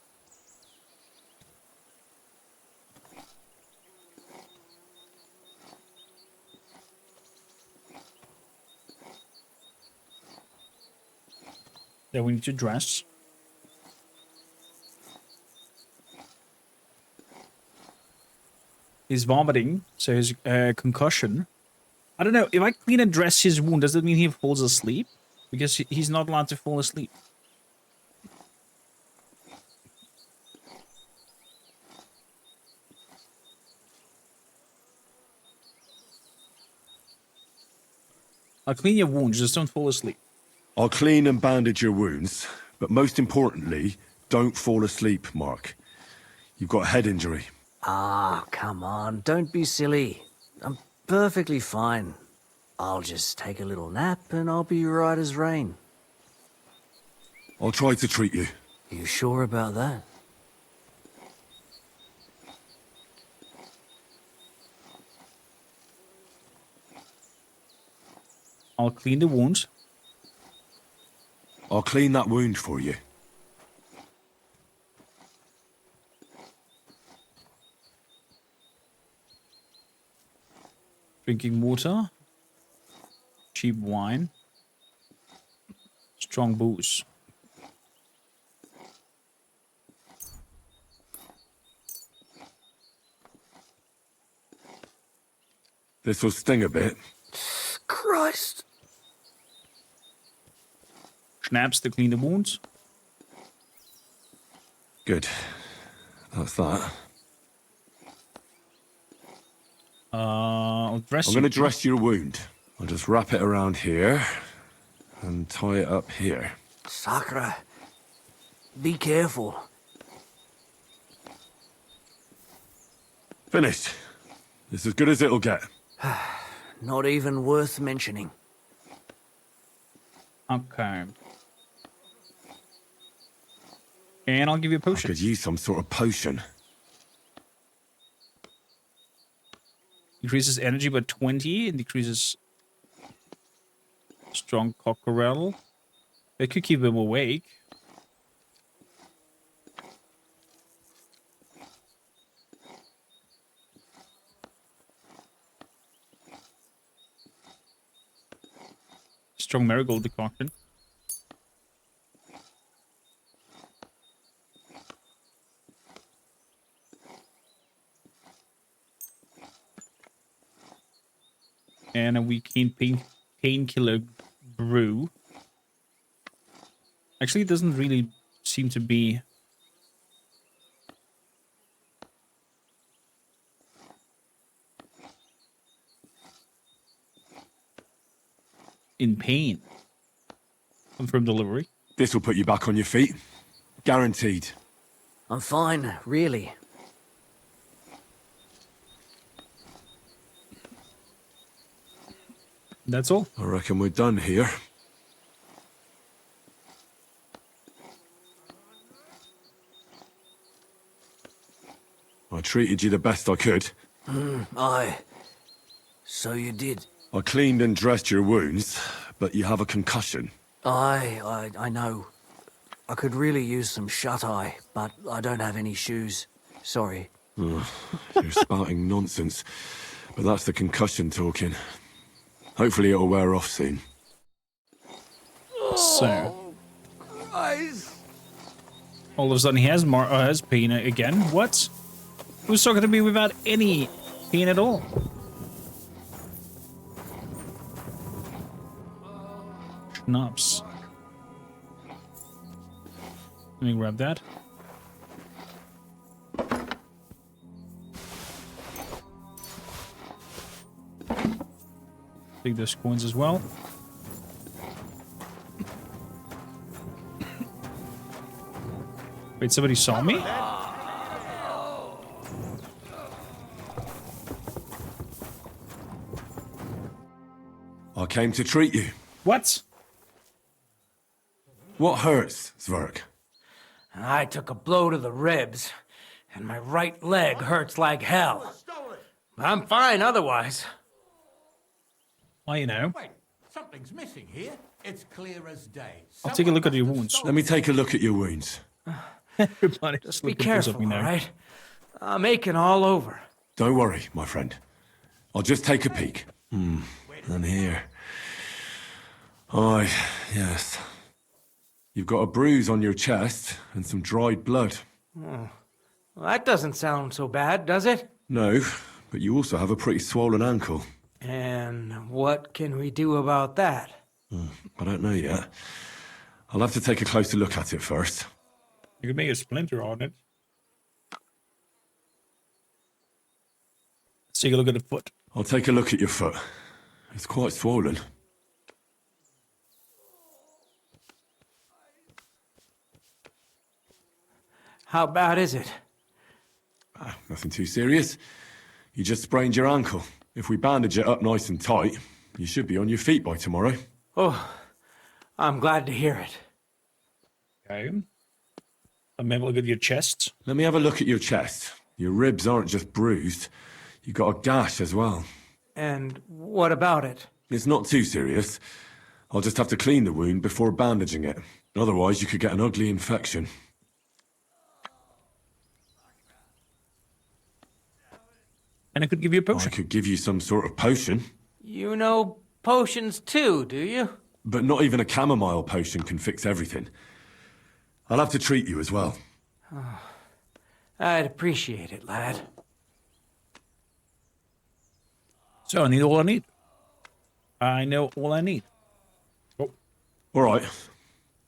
That we need to dress. He's vomiting, so his concussion. I don't know, if I clean and dress his wound, does that mean he falls asleep? Because he's not allowed to fall asleep. I'll clean your wounds, just don't fall asleep. I'll clean and bandage your wounds, but most importantly, don't fall asleep, Mark. You've got a head injury. Ah, come on, don't be silly. I'm perfectly fine. I'll just take a little nap and I'll be right as rain. I'll try to treat you. You sure about that? I'll clean the wounds. I'll clean that wound for you. Drinking water. Cheap wine. Strong booze. This will sting a bit. Christ. Schnapps to clean the wounds. Good. That's that. I'll dress I'm you. going to dress your wound. I'll just wrap it around here and tie it up here. Sakra. Be careful. Finished. It's as good as it'll get. Not even worth mentioning. Okay. And I'll give you a potion. I could use some sort of potion. Increases energy by 20 and decreases strong cockerel. It could keep him awake. Strong marigold decoction. And a weekend painkiller brew. Actually, it doesn't really seem to be in pain. Confirm delivery. This will put you back on your feet. Guaranteed. I'm fine, really. That's all. I reckon we're done here. I treated you the best I could. Aye. So you did. I cleaned and dressed your wounds, but you have a concussion. I know. I could really use some shut-eye, but I don't have any shoes. Sorry. You're spouting nonsense, but that's the concussion talking. Hopefully it'll wear off soon. So, all of a sudden he has pain again. What? Who's talking to me without any pain at all? Schnapps. Let me grab that. Take those coins as well. Wait, somebody saw me? I came to treat you. What? What hurts, Zwerg? I took a blow to the ribs, and my right leg hurts like hell. I'm fine otherwise. Well, you know. Wait, something's missing here. It's clear as day. I'll take a look at your wounds. Let me take a look at your wounds. Everybody, just be careful, all right? I'm aching all over. Don't worry, my friend. I'll just take a peek. And here. Aye, yes. You've got a bruise on your chest and some dried blood. Oh. Well, that doesn't sound so bad, does it? No, but you also have a pretty swollen ankle. And what can we do about that? I don't know yet. I'll have to take a closer look at it first. You could make a splinter on it. Let's take a look at the foot. I'll take a look at your foot. It's quite swollen. How bad is it? Nothing too serious. You just sprained your ankle. If we bandage it up nice and tight, you should be on your feet by tomorrow. Oh, I'm glad to hear it. Okay. Let me have a look at your chest. Let me have a look at your chest. Your ribs aren't just bruised. You've got a gash as well. And what about it? It's not too serious. I'll just have to clean the wound before bandaging it. Otherwise, you could get an ugly infection. And I could give you a potion. I could give you some sort of potion. You know potions too, do you? But not even a chamomile potion can fix everything. I'll have to treat you as well. Oh, I'd appreciate it, lad. So I need all I need. I know all I need. Oh. All right.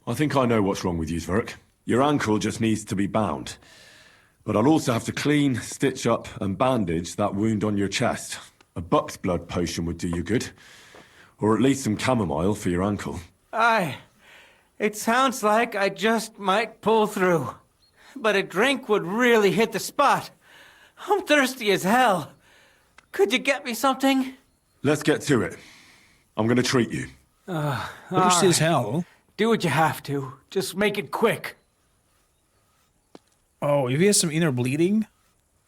I think I know what's wrong with you, Zwerg. Your ankle just needs to be bound. But I'll also have to clean, stitch up, and bandage that wound on your chest. A buck's blood potion would do you good. Or at least some chamomile for your ankle. It sounds like I just might pull through. But a drink would really hit the spot. I'm thirsty as hell. Could you get me something? Let's get to it. I'm gonna treat you. Thirsty as hell? Do what you have to. Just make it quick. Oh, if he has some inner bleeding,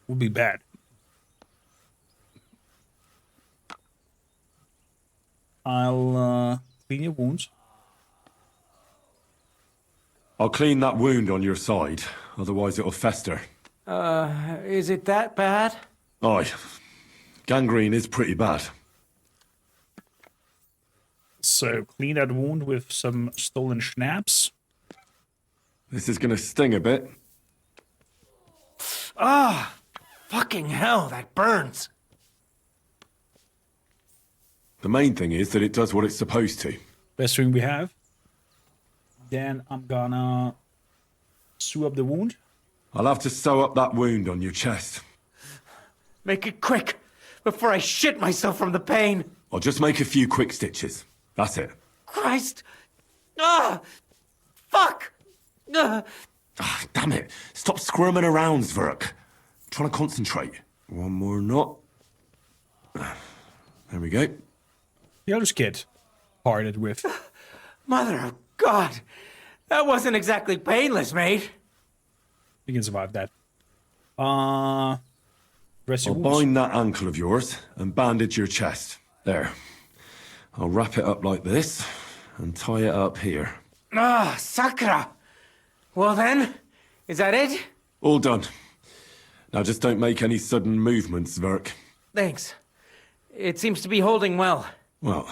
would be bad. I'll clean your wounds. I'll clean that wound on your side, otherwise it'll fester. Is it that bad? Aye. Gangrene is pretty bad. So, clean that wound with some stolen schnapps. This is gonna sting a bit. Fucking hell, that burns. The main thing is that it does what it's supposed to. Best thing we have. Then I'm gonna sew up the wound. I'll have to sew up that wound on your chest. Make it quick, before I shit myself from the pain. I'll just make a few quick stitches. That's it. Christ! Fuck! Damn it. Stop squirming around, Zwerg. I'm trying to concentrate. One more knot. There we go. The other kid parted with. Mother of God! That wasn't exactly painless, mate. You can survive that. Rest your I'll wounds. bind that ankle of yours and bandage your chest. There. I'll wrap it up like this and tie it up here. Ah, Sakra! Well then, is that it? All done. Now just don't make any sudden movements, Verk. Thanks. It seems to be holding well. Well,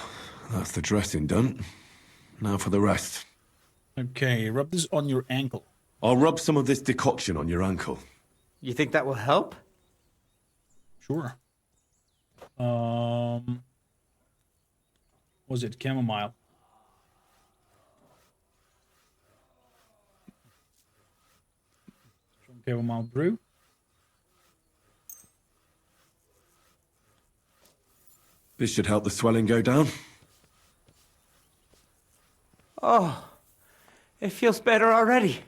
that's the dressing done. Now for the rest. Okay, rub this on your ankle. I'll rub some of this decoction on your ankle. You think that will help? Sure. Was it chamomile? Some chamomile brew. This should help the swelling go down. Oh, it feels better already.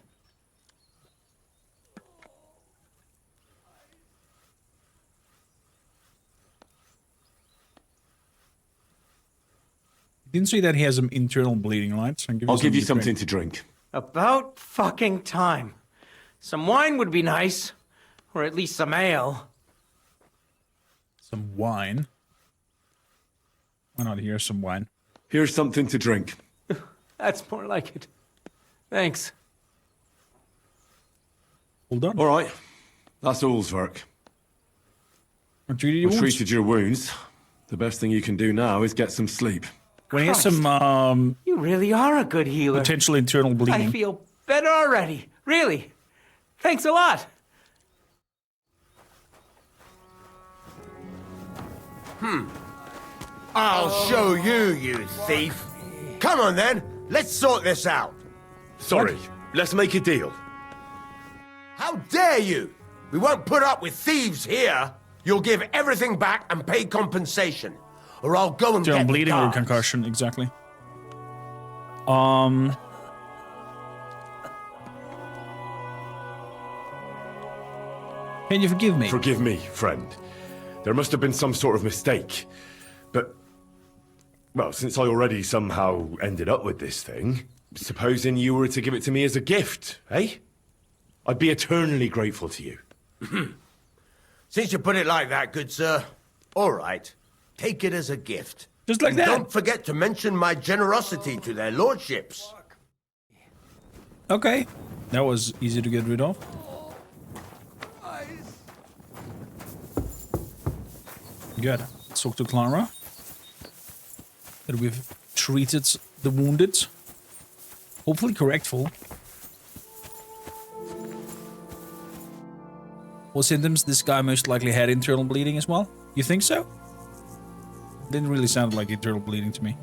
Didn't say that he has some internal bleeding, right? So I'll give you something to drink. About fucking time. Some wine would be nice. Or at least some ale. Some wine? Why not here's some wine? Here's something to drink. That's more like it. Thanks. Well done. All right. That's all's work. I treated your wounds. The best thing you can do now is get some sleep. When he has some, You really are a good healer. potential internal bleeding. I feel better already. Really. Thanks a lot. I'll show you, you thief. Come on then, let's sort this out. Sorry, let's make a deal. How dare you? We won't put up with thieves here. You'll give everything back and pay compensation. Or I'll go and Internal get bleeding the or guards. concussion, exactly. Can you forgive me? Forgive me, friend. There must have been some sort of mistake. But, well, since I already somehow ended up with this thing, supposing you were to give it to me as a gift, eh? I'd be eternally grateful to you. Since you put it like that, good sir, all right. Take it as a gift. Just like And that. Don't forget to mention my generosity to their lordships. Okay. That was easy to get rid of. Good. Let's talk to Clara. That we've treated the wounded. Hopefully correctful. What symptoms? This guy most likely had internal bleeding as well. You think so? Didn't really sound like internal bleeding to me.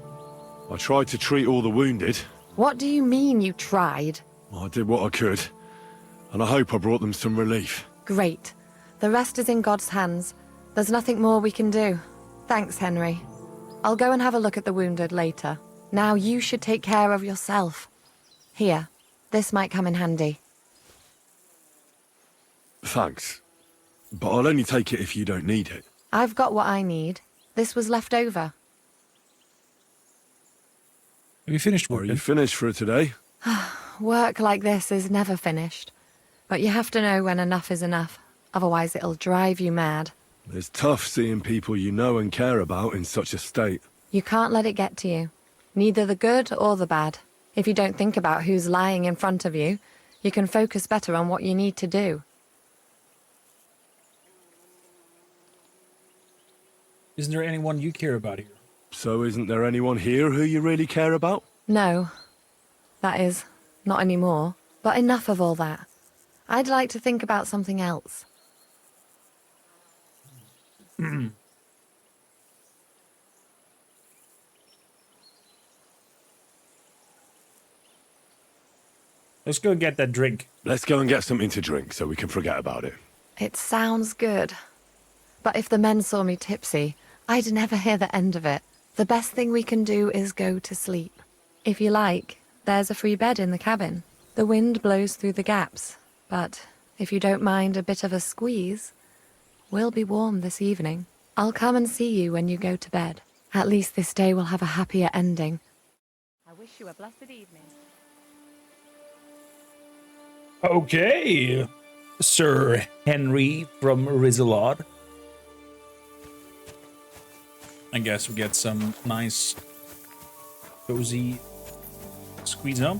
I tried to treat all the wounded. What do you mean you tried? I did what I could. And I hope I brought them some relief. Great. The rest is in God's hands. There's nothing more we can do. Thanks, Henry. I'll go and have a look at the wounded later. Now you should take care of yourself. Here, this might come in handy. Thanks. But I'll only take it if you don't need it. I've got what I need. This was left over. Have you finished work? Are you finished for today? Work like this is never finished. But you have to know when enough is enough. Otherwise it'll drive you mad. It's tough seeing people you know and care about in such a state. You can't let it get to you. Neither the good or the bad. If you don't think about who's lying in front of you, you can focus better on what you need to do. Isn't there anyone you care about here? So isn't there anyone here who you really care about? No. That is, not anymore. But enough of all that. I'd like to think about something else. Let's go get that drink. Let's go and get something to drink so we can forget about it. It sounds good. But if the men saw me tipsy, I'd never hear the end of it. The best thing we can do is go to sleep. If you like, there's a free bed in the cabin. The wind blows through the gaps, but if you don't mind a bit of a squeeze, we'll be warm this evening. I'll come and see you when you go to bed. At least this day will have a happier ending. I wish you a blessed evening. Okay, Sir Henry from Rizalod. I guess we get some nice Cozy. Squeeze up.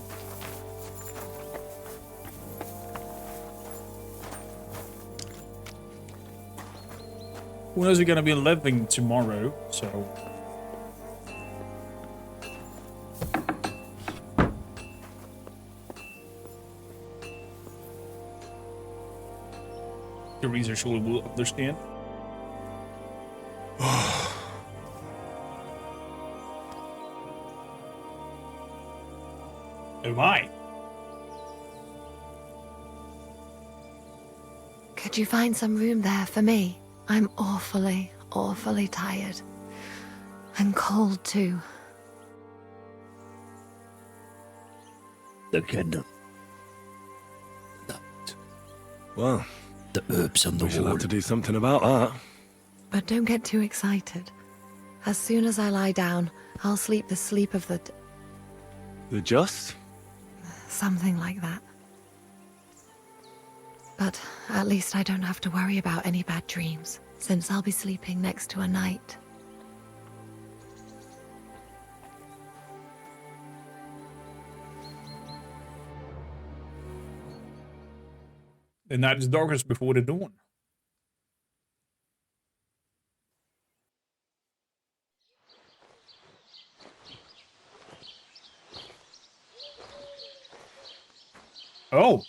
Who knows we're gonna be living tomorrow, so. The researcher will understand. Oh my. Could you find some room there for me? I'm awfully, awfully tired. And cold too. The kingdom. Well, the herbs on the we shall wall. have to do something about that. But don't get too excited. As soon as I lie down, I'll sleep the sleep of the... The just? something like that. But at least I don't have to worry about any bad dreams, since I'll be sleeping next to a knight. The night is darkest before the dawn. Oh.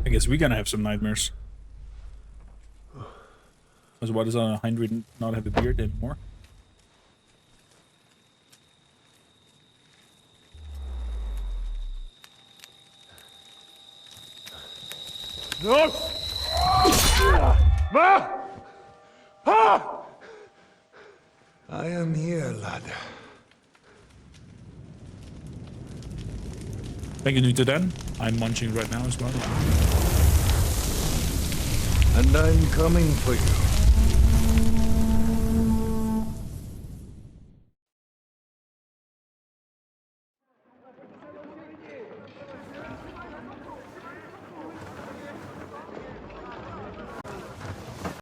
I guess we're gonna have some nightmares. Because why does Heinrich not have a beard anymore? No! Ma! Ah! I am here, lad. Thank you to Dan. I'm munching right now as well. And I'm coming for you.